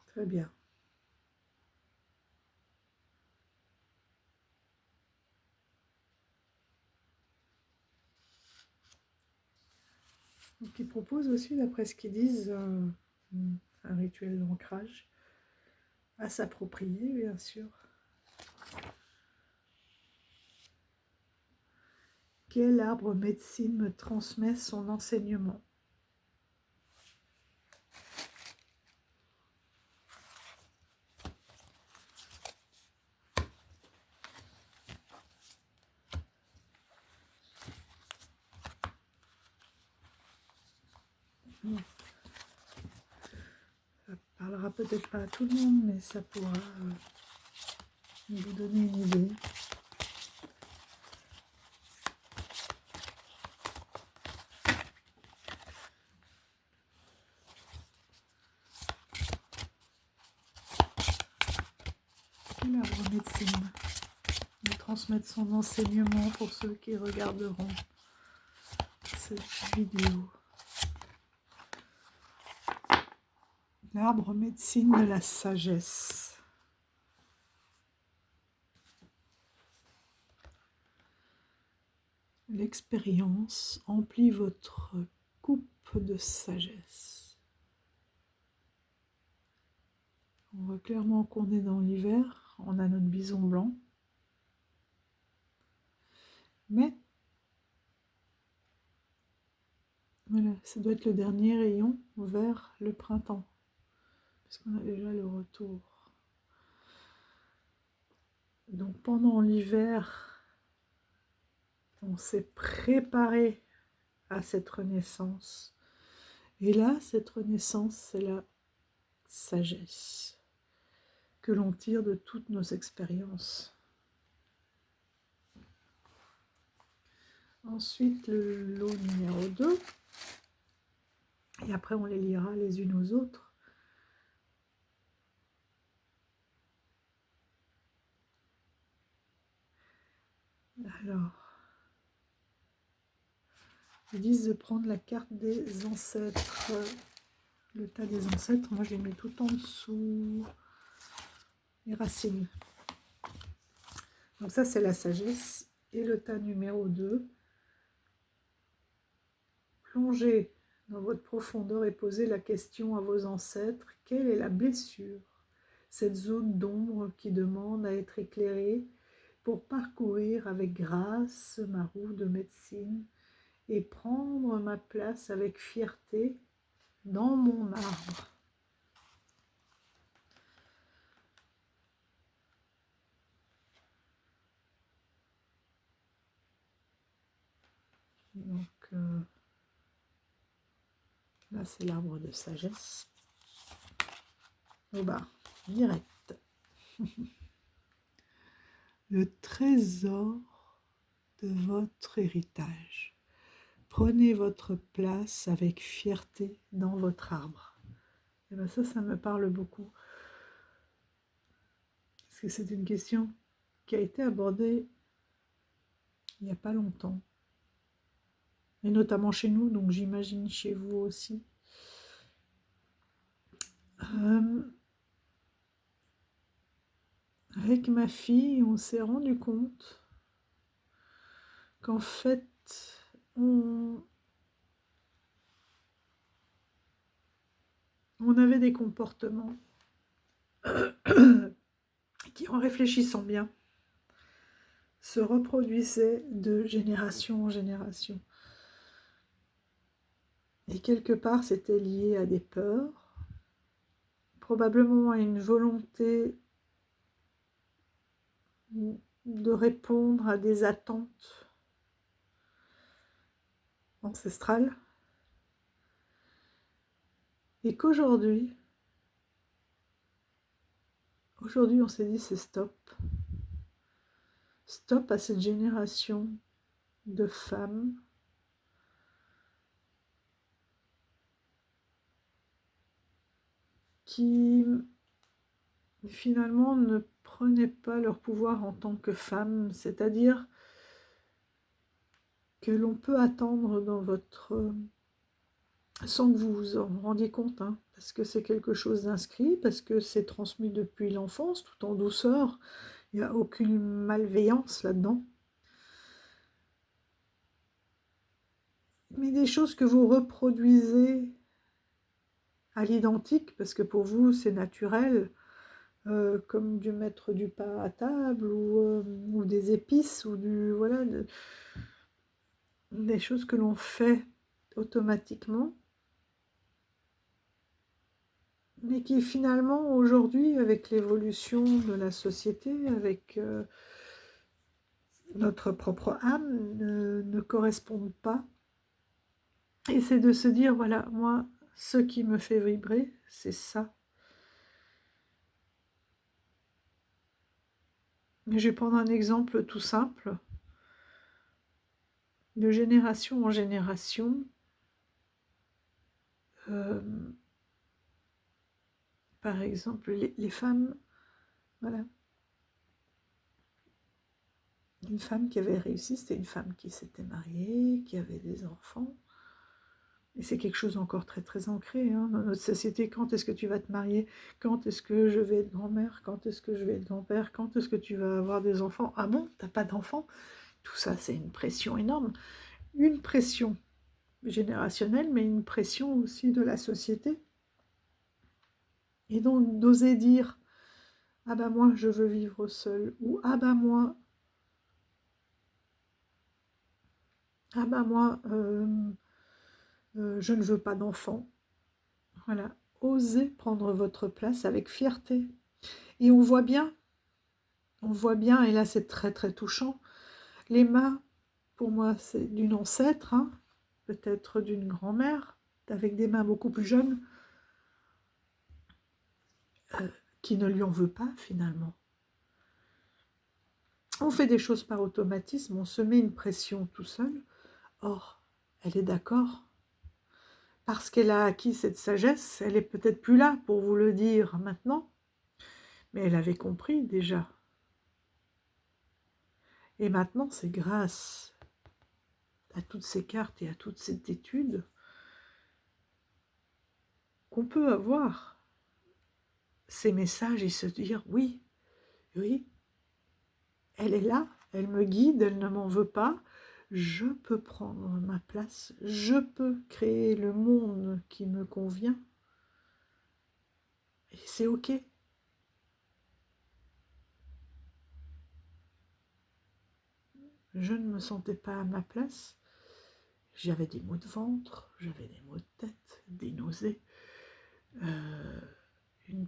Très bien. Donc ils proposent aussi, d'après ce qu'ils disent, un rituel d'ancrage à s'approprier, bien sûr. quel arbre médecine me transmet son enseignement? Bon, ça parlera peut-être pas à tout le monde, mais ça pourra vous donner une idée. Quel arbre médecine me transmettre son enseignement pour ceux qui regarderont cette vidéo? L'arbre médecine de la sagesse. L'expérience emplit votre coupe de sagesse. On voit clairement qu'on est dans l'hiver, on a notre bison blanc. Mais, voilà, ça doit être le dernier rayon vers le printemps. Parce qu'on a déjà le retour. Donc pendant l'hiver, on s'est préparé à cette renaissance. Et là, cette renaissance, c'est la sagesse que l'on tire de toutes nos expériences. Ensuite, le lot numéro 2. Et après, on les lira les unes aux autres. Alors, ils disent de prendre la carte des ancêtres. Le tas des ancêtres, moi je les mets tout en dessous. Les racines. Donc ça, c'est la sagesse. Et le tas numéro 2. Plongez dans votre profondeur et posez la question à vos ancêtres. Quelle est la blessure? Cette zone d'ombre qui demande à être éclairée pour parcourir avec grâce ma roue de médecine et prendre ma place avec fierté dans mon arbre. Donc là, c'est l'arbre de sagesse. Au bas, direct. Le trésor de votre héritage. Prenez votre place avec fierté dans votre arbre. Et bien ça me parle beaucoup. Parce que c'est une question qui a été abordée il n'y a pas longtemps. Et notamment chez nous, donc j'imagine chez vous aussi. Avec ma fille, on s'est rendu compte qu'en fait, on avait des comportements qui, en réfléchissant bien, se reproduisaient de génération en génération. Et quelque part, c'était lié à des peurs, probablement à une volonté de répondre à des attentes ancestrales. Et qu'aujourd'hui, on s'est dit c'est stop. Stop à cette génération de femmes qui finalement ne prenaient pas leur pouvoir en tant que femmes, c'est-à-dire que l'on peut attendre dans votre... sans que vous vous en rendiez compte, hein, parce que c'est quelque chose d'inscrit, parce que c'est transmis depuis l'enfance, tout en douceur, il n'y a aucune malveillance là-dedans. Mais des choses que vous reproduisez à l'identique, parce que pour vous c'est naturel, comme du mettre du pain à table, ou des épices, ou du... voilà. des choses que l'on fait automatiquement, mais qui finalement aujourd'hui, avec l'évolution de la société, avec notre propre âme, ne correspondent pas. Et c'est de se dire, voilà, moi, ce qui me fait vibrer, c'est ça. Je vais prendre un exemple tout simple. De génération en génération, euh, par exemple, les femmes, voilà, une femme qui avait réussi, c'était une femme qui s'était mariée, qui avait des enfants. Et c'est quelque chose encore très très ancré hein, dans notre société. Quand est-ce que tu vas te marier? Quand est-ce que je vais être grand-mère? Quand est-ce que je vais être grand-père? Quand est-ce que tu vas avoir des enfants? Ah bon, t'as pas d'enfants? Tout ça, c'est une pression énorme. Une pression générationnelle, mais une pression aussi de la société. Et donc, d'oser dire, ah ben moi, je veux vivre seule, ou ah ben moi, je ne veux pas d'enfant. Voilà, osez prendre votre place avec fierté. Et on voit bien, et là c'est très très touchant, les mains, pour moi c'est d'une ancêtre, hein, peut-être d'une grand-mère, avec des mains beaucoup plus jeunes, qui ne lui en veut pas finalement. On fait des choses par automatisme, on se met une pression tout seul. Or, elle est d'accord. Parce qu'elle a acquis cette sagesse, elle est peut-être plus là pour vous le dire maintenant, mais elle avait compris déjà. Et maintenant, c'est grâce à toutes ces cartes et à toute cette étude qu'on peut avoir ces messages et se dire, oui, oui, elle est là, elle me guide, elle ne m'en veut pas, je peux prendre ma place, je peux créer le monde qui me convient, et c'est ok. Je ne me sentais pas à ma place, j'avais des maux de ventre, j'avais des maux de tête, des nausées, une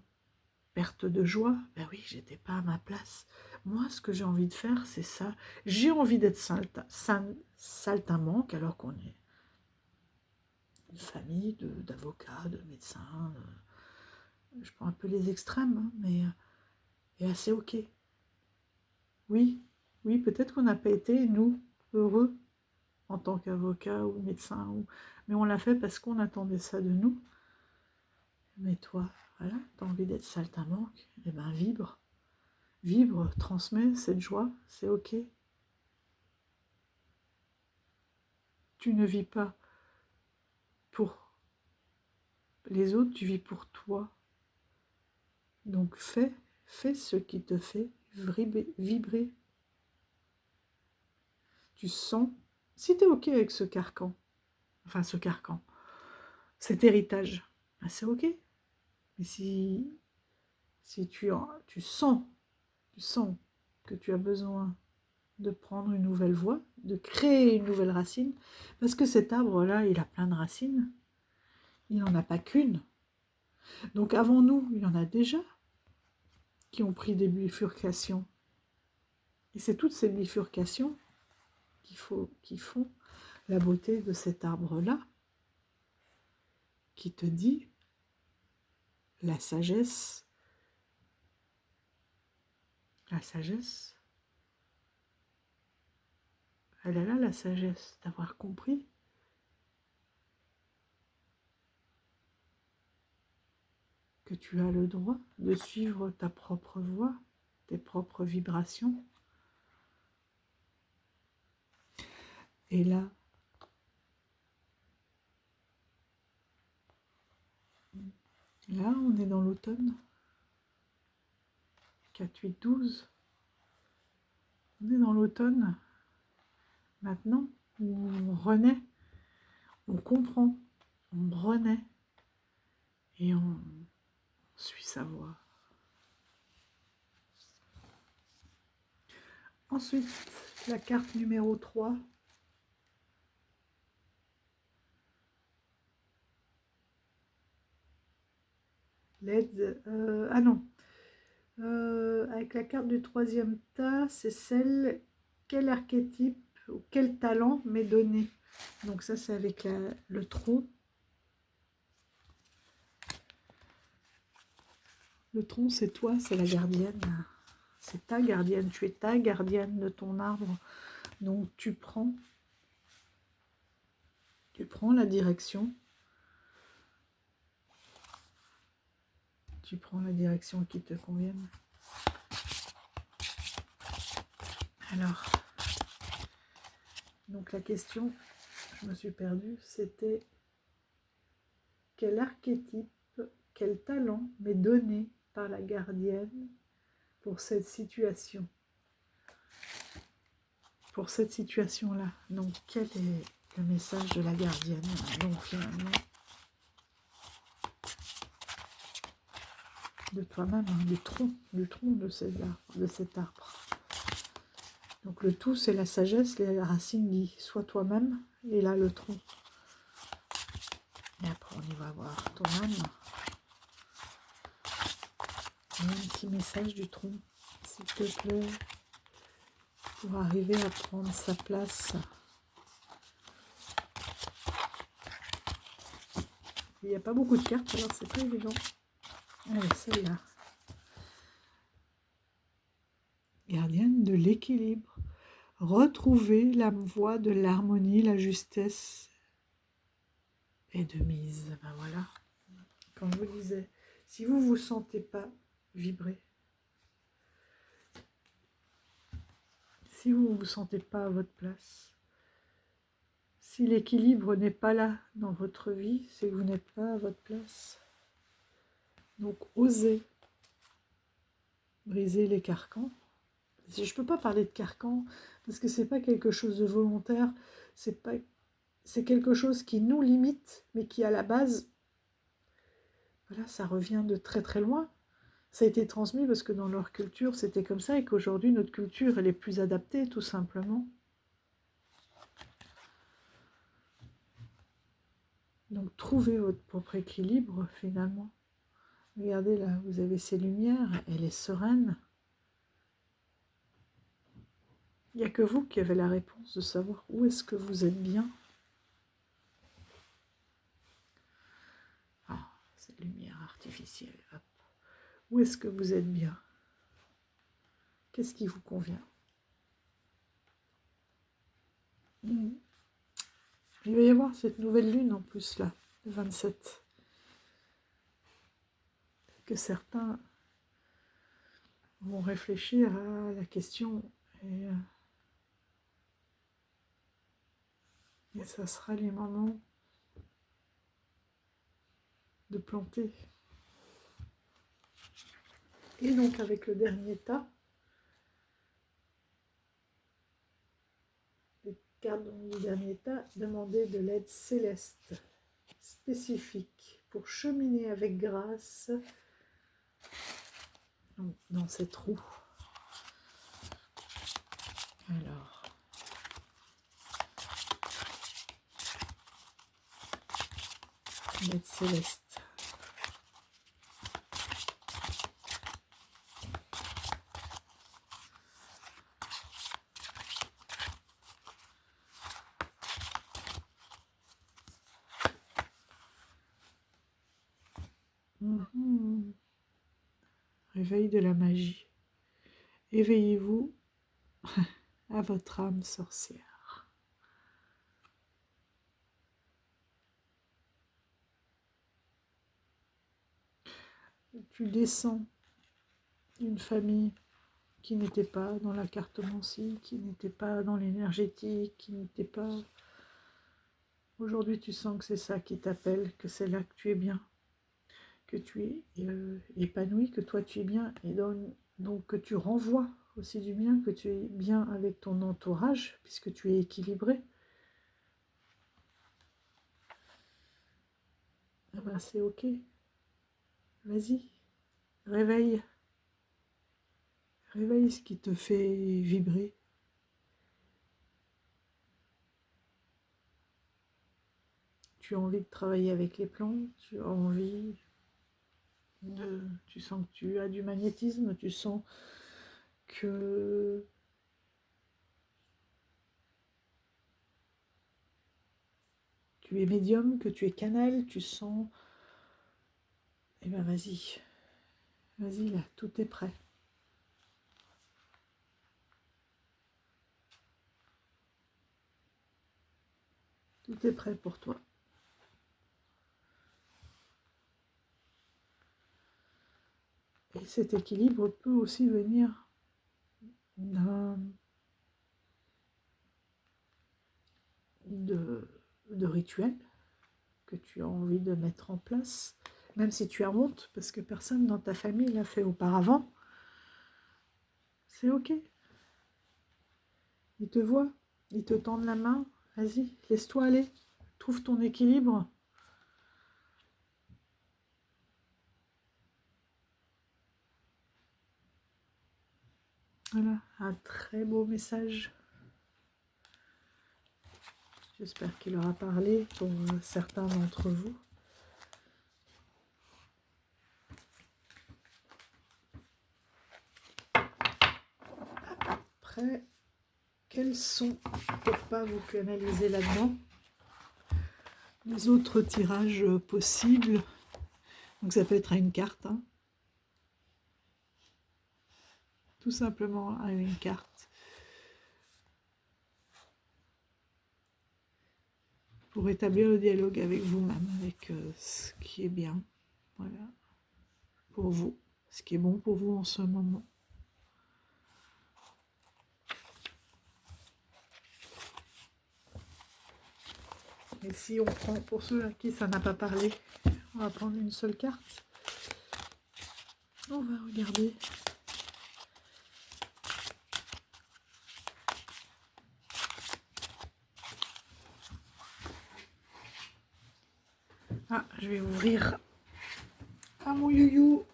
perte de joie, ben oui, j'étais pas à ma place. Moi, ce que j'ai envie de faire, c'est ça. J'ai envie d'être saltimbanque, alors qu'on est une famille d'avocats, de médecins. Je prends un peu les extrêmes, hein, mais et assez ok. Oui, oui, peut-être qu'on n'a pas été, nous, heureux en tant qu'avocat ou médecin, mais on l'a fait parce qu'on attendait ça de nous. Mais toi, voilà, t'as envie d'être saltimbanque, eh ben vibre. Vibre, transmet cette joie, c'est ok. Tu ne vis pas pour les autres, tu vis pour toi. Donc fais ce qui te fait vibrer. Tu sens, si tu es ok avec ce carcan, cet héritage, ben c'est ok. Mais si tu sens que tu as besoin de prendre une nouvelle voie, de créer une nouvelle racine, parce que cet arbre-là, il a plein de racines, il n'en a pas qu'une. Donc avant nous, il y en a déjà qui ont pris des bifurcations. Et c'est toutes ces bifurcations qui font la beauté de cet arbre-là, qui te dit la sagesse, elle est là la sagesse, d'avoir compris que tu as le droit de suivre ta propre voie, tes propres vibrations. Et là, on est dans l'automne. 4, 8, 12. On est dans l'automne. Maintenant, on renaît, on comprend, on renaît et on suit sa voie. Ensuite, la carte numéro 3. l'aide. Ah non. Avec la carte du troisième tas, c'est celle, quel archétype ou quel talent m'est donné. Donc ça, c'est avec le tronc. Le tronc, c'est toi, c'est la gardienne. C'est ta gardienne, tu es ta gardienne de ton arbre. Donc tu prends la direction. Tu prends la direction qui te convienne. Alors, donc la question, je me suis perdue, c'était quel archétype, quel talent m'est donné par la gardienne pour cette situation. Pour cette situation-là. Donc, quel est le message de la gardienne? Donc, finalement, de toi-même, hein, du tronc de cet arbre. Donc, le tout, c'est la sagesse. Les racines dit sois toi-même. Et là, le tronc. Et après, on y va voir ton âme. Et un petit message du tronc, s'il te plaît, pour arriver à prendre sa place. Il n'y a pas beaucoup de cartes, alors c'est pas évident. Allez, celle-là. Gardienne de l'équilibre. Retrouver la voie de l'harmonie, la justesse et de mise. Ben voilà. Comme je vous disais, si vous ne vous sentez pas vibrer, si vous ne vous sentez pas à votre place, si l'équilibre n'est pas là dans votre vie, c'est que vous n'êtes pas à votre place. Donc osez briser les carcans. Je ne peux pas parler de carcan parce que c'est pas quelque chose de volontaire, c'est quelque chose qui nous limite, mais qui à la base, voilà, ça revient de très très loin. Ça a été transmis parce que dans leur culture c'était comme ça et qu'aujourd'hui notre culture elle est plus adaptée tout simplement. Donc trouvez votre propre équilibre finalement. Regardez là, vous avez ces lumières, elle est sereine. Il n'y a que vous qui avez la réponse de savoir où est-ce que vous êtes bien. Ah, cette lumière artificielle, hop. Où est-ce que vous êtes bien? Qu'est-ce qui vous convient? Il va y avoir cette nouvelle lune en plus là, le 27. Que certains vont réfléchir à la question et ça sera les moments de planter. Et donc avec le dernier tas, les cartes du dernier tas demandaient de l'aide céleste spécifique pour cheminer avec grâce dans cette roue. Alors, l'aide céleste. Réveil de la magie. Éveillez-vous à votre âme sorcière. Tu descends d'une famille qui n'était pas dans la cartomancie, qui n'était pas dans l'énergétique, qui n'était pas... Aujourd'hui, tu sens que c'est ça qui t'appelle, que c'est là que tu es bien, que tu es épanoui, que toi tu es bien, et donc que tu renvoies aussi du bien, que tu es bien avec ton entourage, puisque tu es équilibré. Ah ben c'est ok. Vas-y, réveille. Réveille ce qui te fait vibrer. Tu as envie de travailler avec les plantes, tu as envie Tu sens que tu as du magnétisme, tu sens que tu es médium, que tu es canal, tu sens... Eh bien vas-y, vas-y là, tout est prêt. Tout est prêt pour toi. Et cet équilibre peut aussi venir de rituels que tu as envie de mettre en place, même si tu as honte, parce que personne dans ta famille l'a fait auparavant. C'est ok. Ils te voient, ils te tendent la main. Vas-y, laisse-toi aller. Trouve ton équilibre. Voilà, un très beau message. J'espère qu'il aura parlé pour certains d'entre vous. Après, quels sont, pour pas vous canaliser là-dedans, les autres tirages possibles? Donc ça peut être à une carte, hein. Tout simplement à une carte. Pour établir le dialogue avec vous-même, avec ce qui est bien, voilà, pour vous, ce qui est bon pour vous en ce moment. Et si on prend, pour ceux à qui ça n'a pas parlé, on va prendre une seule carte. On va regarder. Ah, je vais ouvrir à mon youyou.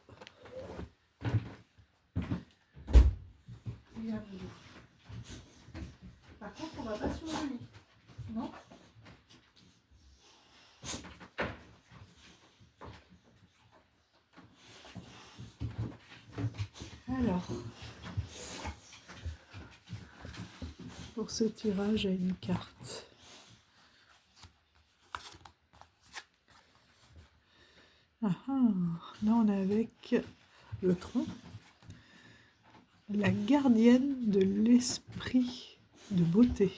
Par contre, on va pas sur le lit. Non? Alors, pour ce tirage à une carte. Ah ah, là on est avec le tronc. La gardienne de l'esprit de beauté.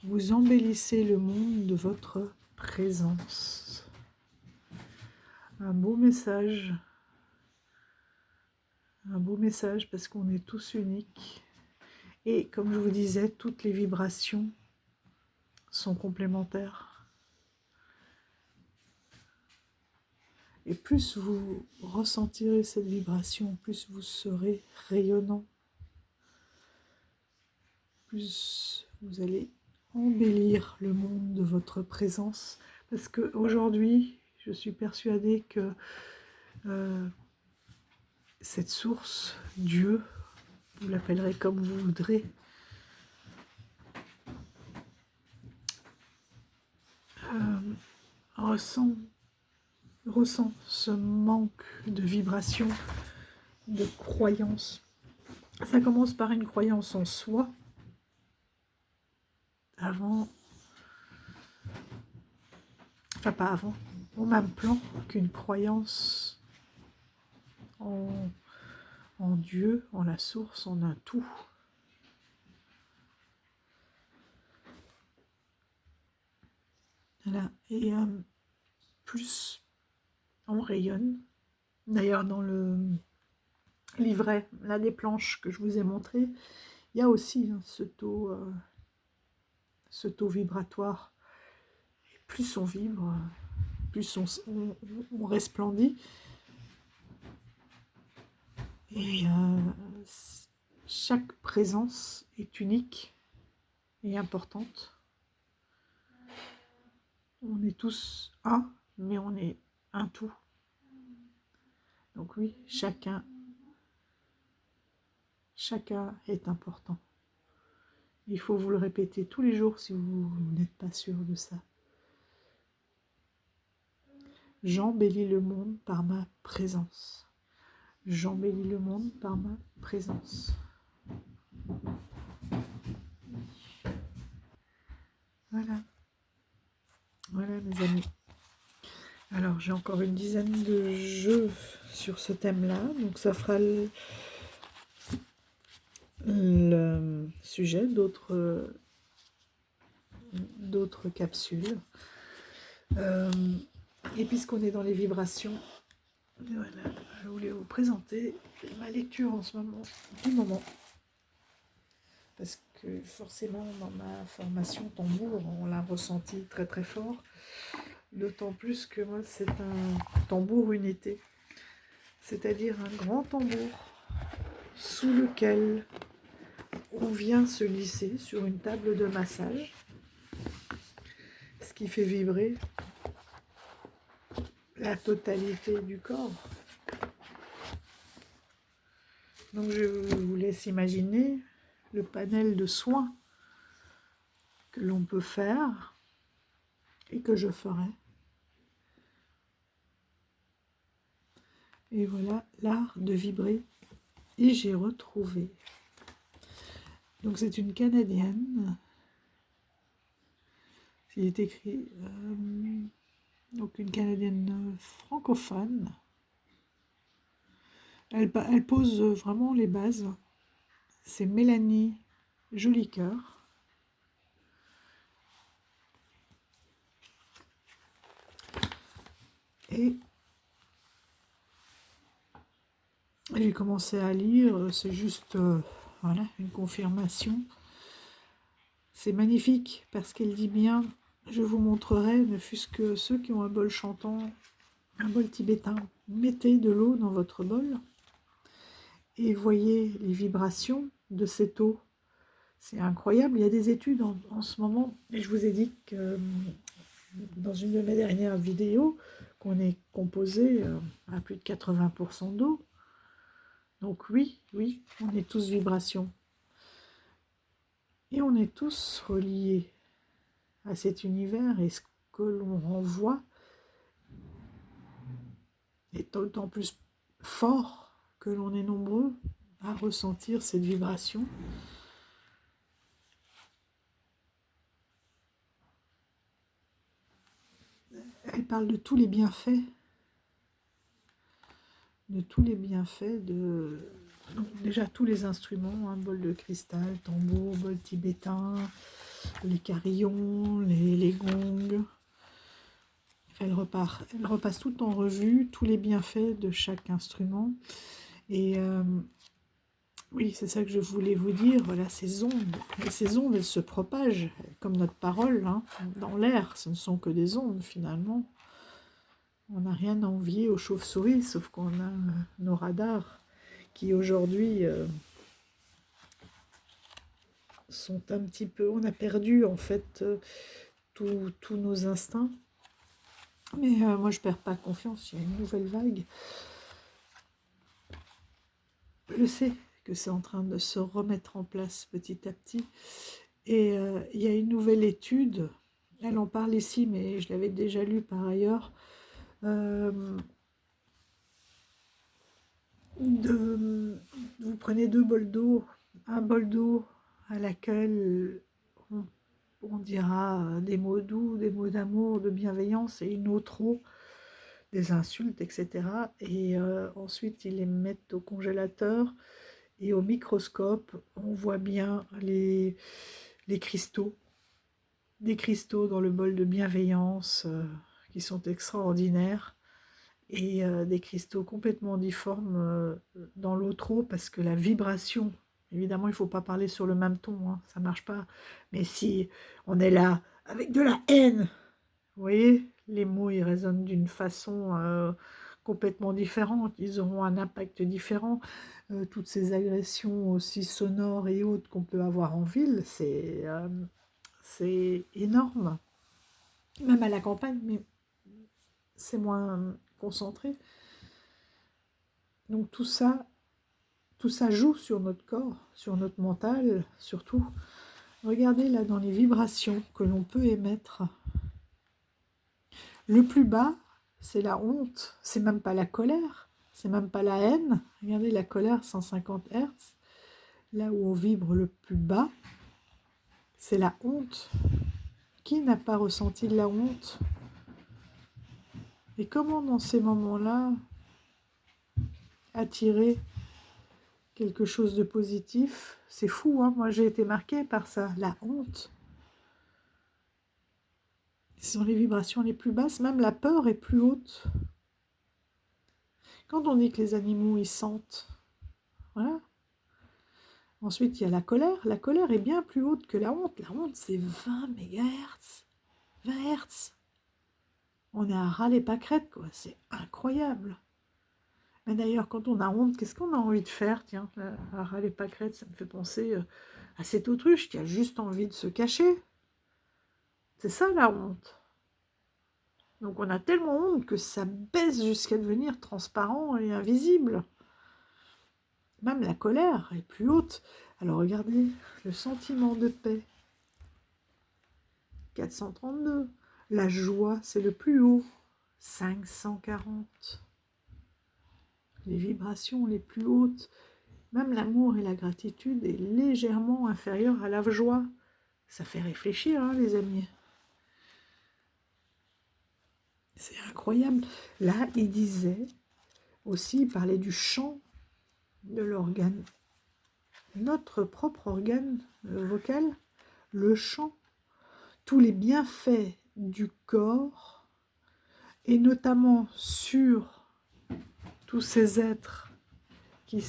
Vous embellissez le monde de votre présence. Un beau message. Un beau message parce qu'on est tous uniques. Et comme je vous disais, toutes les vibrations sont complémentaires. Et plus vous ressentirez cette vibration, plus vous serez rayonnant. Plus vous allez embellir le monde de votre présence. Parce qu'aujourd'hui, je suis persuadée que cette source, Dieu, vous l'appellerez comme vous voudrez, ressent ce manque de vibration, de croyance. Ça commence par une croyance en soi, avant, enfin pas avant, au même plan qu'une croyance en Dieu, en la source, en un tout. Voilà. Et plus on rayonne, d'ailleurs dans le livret, là des planches que je vous ai montré, il y a aussi ce taux vibratoire. Et plus on vibre, plus on resplendit. Et chaque présence est unique et importante. On est tous un, mais on est un tout. Donc oui, chacun est important. Il faut vous le répéter tous les jours si vous n'êtes pas sûr de ça. J'embellis le monde par ma présence. J'embellis le monde par ma présence. Voilà. Voilà mes amis. Alors j'ai encore une dizaine de jeux sur ce thème-là. Donc ça fera le sujet d'autres capsules. Et puisqu'on est dans les vibrations, voilà, je voulais vous présenter ma lecture en ce moment, du moment. Parce que forcément, dans ma formation tambour, on l'a ressenti très très fort. D'autant plus que moi, c'est un tambour unité. C'est-à-dire un grand tambour sous lequel on vient se lisser sur une table de massage. Ce qui fait vibrer la totalité du corps. Donc je vous laisse imaginer le panel de soins que l'on peut faire et que je ferai. Et voilà l'art de vibrer. Et j'ai retrouvé. Donc c'est une Canadienne. Il est écrit donc une Canadienne francophone. Elle pose vraiment les bases. C'est Mélanie Jolicoeur. Et j'ai commencé à lire, c'est juste voilà, une confirmation. C'est magnifique parce qu'elle dit bien, je vous montrerai, ne fût-ce que ceux qui ont un bol chantant, un bol tibétain, mettez de l'eau dans votre bol et voyez les vibrations de cette eau. C'est incroyable, il y a des études en ce moment, et je vous ai dit que dans une de mes dernières vidéos, qu'on est composé à plus de 80% d'eau. Donc oui, on est tous vibrations. Et on est tous reliés à cet univers, et ce que l'on renvoie est d'autant plus fort que l'on est nombreux à ressentir cette vibration. Elle parle de tous les bienfaits, donc déjà tous les instruments, un bol de cristal, tambour, bol tibétain, les carillons, les gongs. Elle repasse tout en revue, tous les bienfaits de chaque instrument. Et oui, c'est ça que je voulais vous dire, voilà, ces ondes. Et ces ondes, elles se propagent, comme notre parole, hein, dans l'air. Ce ne sont que des ondes, finalement. On n'a rien à envier aux chauves-souris, sauf qu'on a nos radars qui, aujourd'hui, sont un petit peu... On a perdu, en fait, tous nos instincts. Mais moi, je ne perds pas confiance, il y a une nouvelle vague. Je sais que c'est en train de se remettre en place petit à petit. Et il y a une nouvelle étude, elle en parle ici, mais je l'avais déjà lu par ailleurs, vous prenez 2 bols d'eau, un bol d'eau à laquelle on dira des mots doux, des mots d'amour, de bienveillance, et une autre eau, des insultes, etc. Et ensuite, ils les mettent au congélateur, et au microscope, on voit bien les cristaux, des cristaux dans le bol de bienveillance qui sont extraordinaires, et des cristaux complètement difformes dans l'autre eau, parce que la vibration, évidemment il ne faut pas parler sur le même ton, hein, ça ne marche pas, mais si on est là avec de la haine, vous voyez, les mots ils résonnent d'une façon complètement différente, ils auront un impact différent. Toutes ces agressions aussi sonores et autres qu'on peut avoir en ville, c'est énorme, même à la campagne, mais c'est moins concentré. Donc tout ça joue sur notre corps, sur notre mental, surtout. Regardez là dans les vibrations que l'on peut émettre. Le plus bas, c'est la honte, c'est même pas la colère, c'est même pas la haine. Regardez la colère, 150 Hz, là où on vibre le plus bas, c'est la honte. Qui n'a pas ressenti de la honte? Et comment dans ces moments-là attirer quelque chose de positif? C'est fou, hein, moi j'ai été marquée par ça, la honte. Ce sont les vibrations les plus basses, même la peur est plus haute. Quand on dit que les animaux ils sentent, voilà. Ensuite il y a la colère est bien plus haute que la honte. La honte c'est 20 MHz, 20 Hz. On est à ras les pâquerettes, quoi, c'est incroyable. Mais d'ailleurs, quand on a honte, qu'est-ce qu'on a envie de faire? Tiens, à ras les pâquerettes, ça me fait penser à cette autruche qui a juste envie de se cacher. C'est ça la honte. Donc on a tellement honte que ça baisse jusqu'à devenir transparent et invisible. Même la colère est plus haute. Alors regardez, le sentiment de paix, 432. La joie, c'est le plus haut, 540. Les vibrations les plus hautes, même l'amour et la gratitude est légèrement inférieur à la joie. Ça fait réfléchir, hein, les amis. C'est incroyable. Là, il disait aussi, il parlait du chant de l'organe, notre propre organe vocal, le chant, tous les bienfaits du corps, et notamment sur tous ces êtres qui ne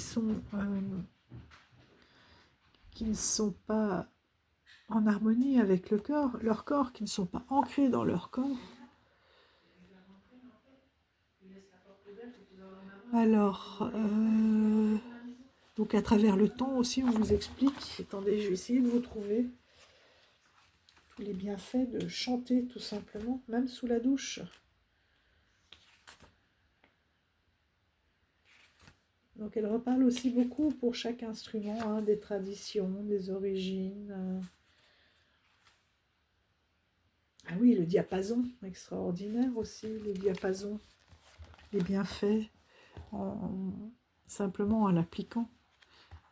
sont pas en harmonie avec leur corps, qui ne sont pas ancrés dans leur corps. Alors, donc à travers le temps aussi, on vous explique. Attendez, je vais essayer de vous trouver tous les bienfaits de chanter, tout simplement, même sous la douche. Donc elle reparle aussi beaucoup pour chaque instrument, hein, des traditions, des origines. Ah oui, le diapason, extraordinaire aussi, le diapason, les bienfaits, simplement en l'appliquant.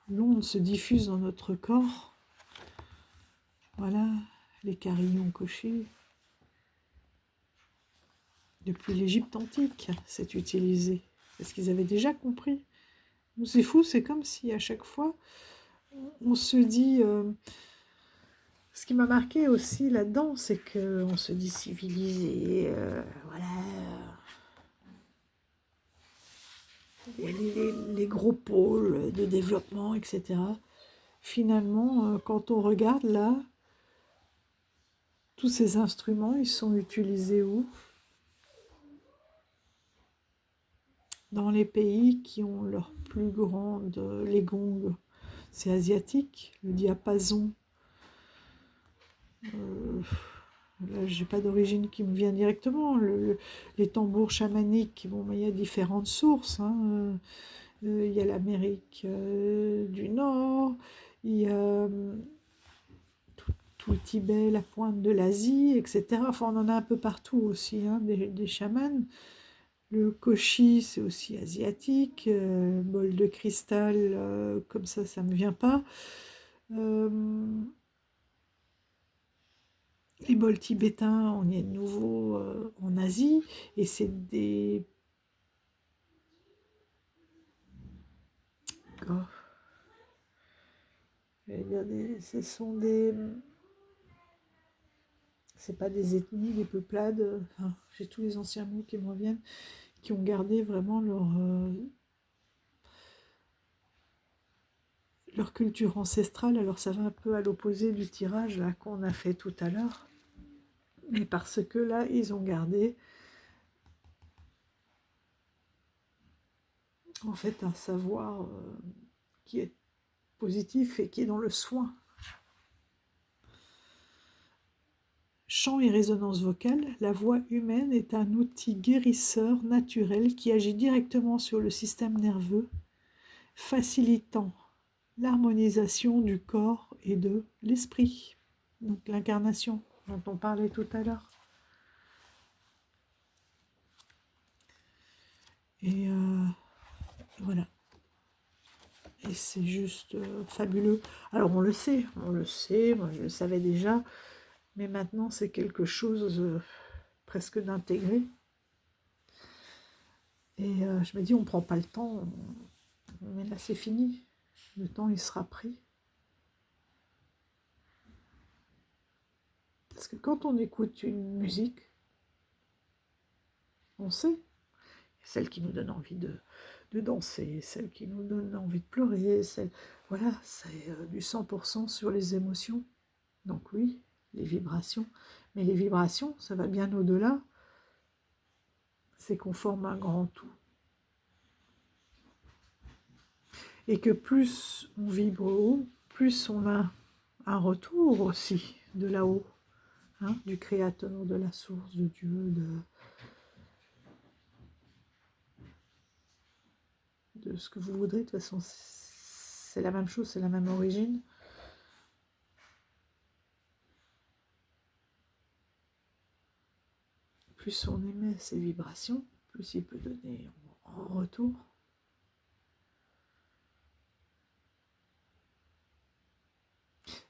L'onde se diffuse dans notre corps. Voilà, les carillons cochés. Depuis l'Égypte antique, c'est utilisé, parce qu'ils avaient déjà compris. C'est fou, c'est comme si à chaque fois, on se dit... ce qui m'a marqué aussi là-dedans, c'est qu'on se dit civilisé, voilà. Il y a les gros pôles de développement, etc. Finalement, quand on regarde là, tous ces instruments, ils sont utilisés où? Dans les pays qui ont leur plus grande... Les gongs, c'est asiatique, le diapason. Là, j'ai pas d'origine qui me vient directement. Les tambours chamaniques, bon, il y a différentes sources. Hein. Il y a l'Amérique du Nord, il y a tout le Tibet, la pointe de l'Asie, etc. Enfin, on en a un peu partout aussi, hein, des chamans. Le koshi, c'est aussi asiatique. Bol de cristal, comme ça me vient pas. Les bols tibétains, on y est de nouveau en Asie, et c'est des... Oh. Ce sont des... C'est pas des ethnies, des peuplades, enfin, j'ai tous les anciens mots qui me reviennent, qui ont gardé vraiment leur culture ancestrale. Alors ça va un peu à l'opposé du tirage là qu'on a fait tout à l'heure, mais parce que là, ils ont gardé en fait un savoir qui est positif et qui est dans le soin. Chant et résonance vocale, la voix humaine est un outil guérisseur naturel qui agit directement sur le système nerveux, facilitant l'harmonisation du corps et de l'esprit. Donc l'incarnation dont on parlait tout à l'heure. Voilà. Et c'est juste fabuleux. Alors on le sait, moi je le savais déjà, mais maintenant c'est quelque chose presque d'intégré. Et je me dis, on ne prend pas le temps, mais là c'est fini. Le temps il sera pris. Parce que quand on écoute une musique, on sait, celle qui nous donne envie de danser, celle qui nous donne envie de pleurer, voilà, c'est du 100% sur les émotions. Donc oui, les vibrations. Mais les vibrations, ça va bien au-delà. C'est qu'on forme un grand tout. Et que plus on vibre haut, plus on a un retour aussi de là-haut, hein, du Créateur, de la source, de Dieu, de ce que vous voudrez. De toute façon, c'est la même chose, c'est la même origine. Plus on émet ces vibrations, plus il peut donner en retour.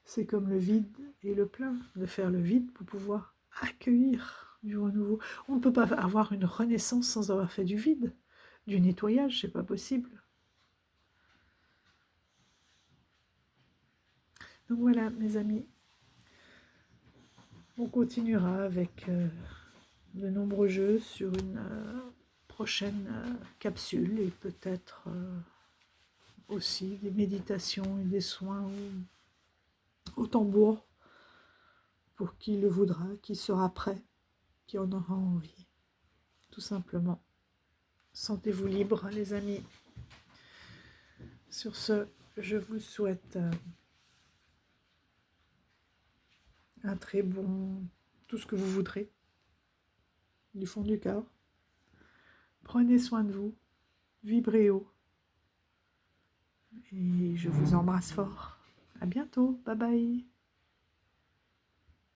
C'est comme le vide et le plein, de faire le vide pour pouvoir accueillir du renouveau. On ne peut pas avoir une renaissance sans avoir fait du vide, du nettoyage, c'est pas possible. Donc voilà, mes amis, on continuera avec de nombreux jeux sur une prochaine capsule et peut-être aussi des méditations et des soins au tambour pour qui le voudra, qui sera prêt, qui en aura envie, tout simplement. Sentez-vous libre, les amis. Sur ce, je vous souhaite un très bon, tout ce que vous voudrez, du fond du cœur. Prenez soin de vous, vibrez haut, et je vous embrasse fort. À bientôt, bye bye.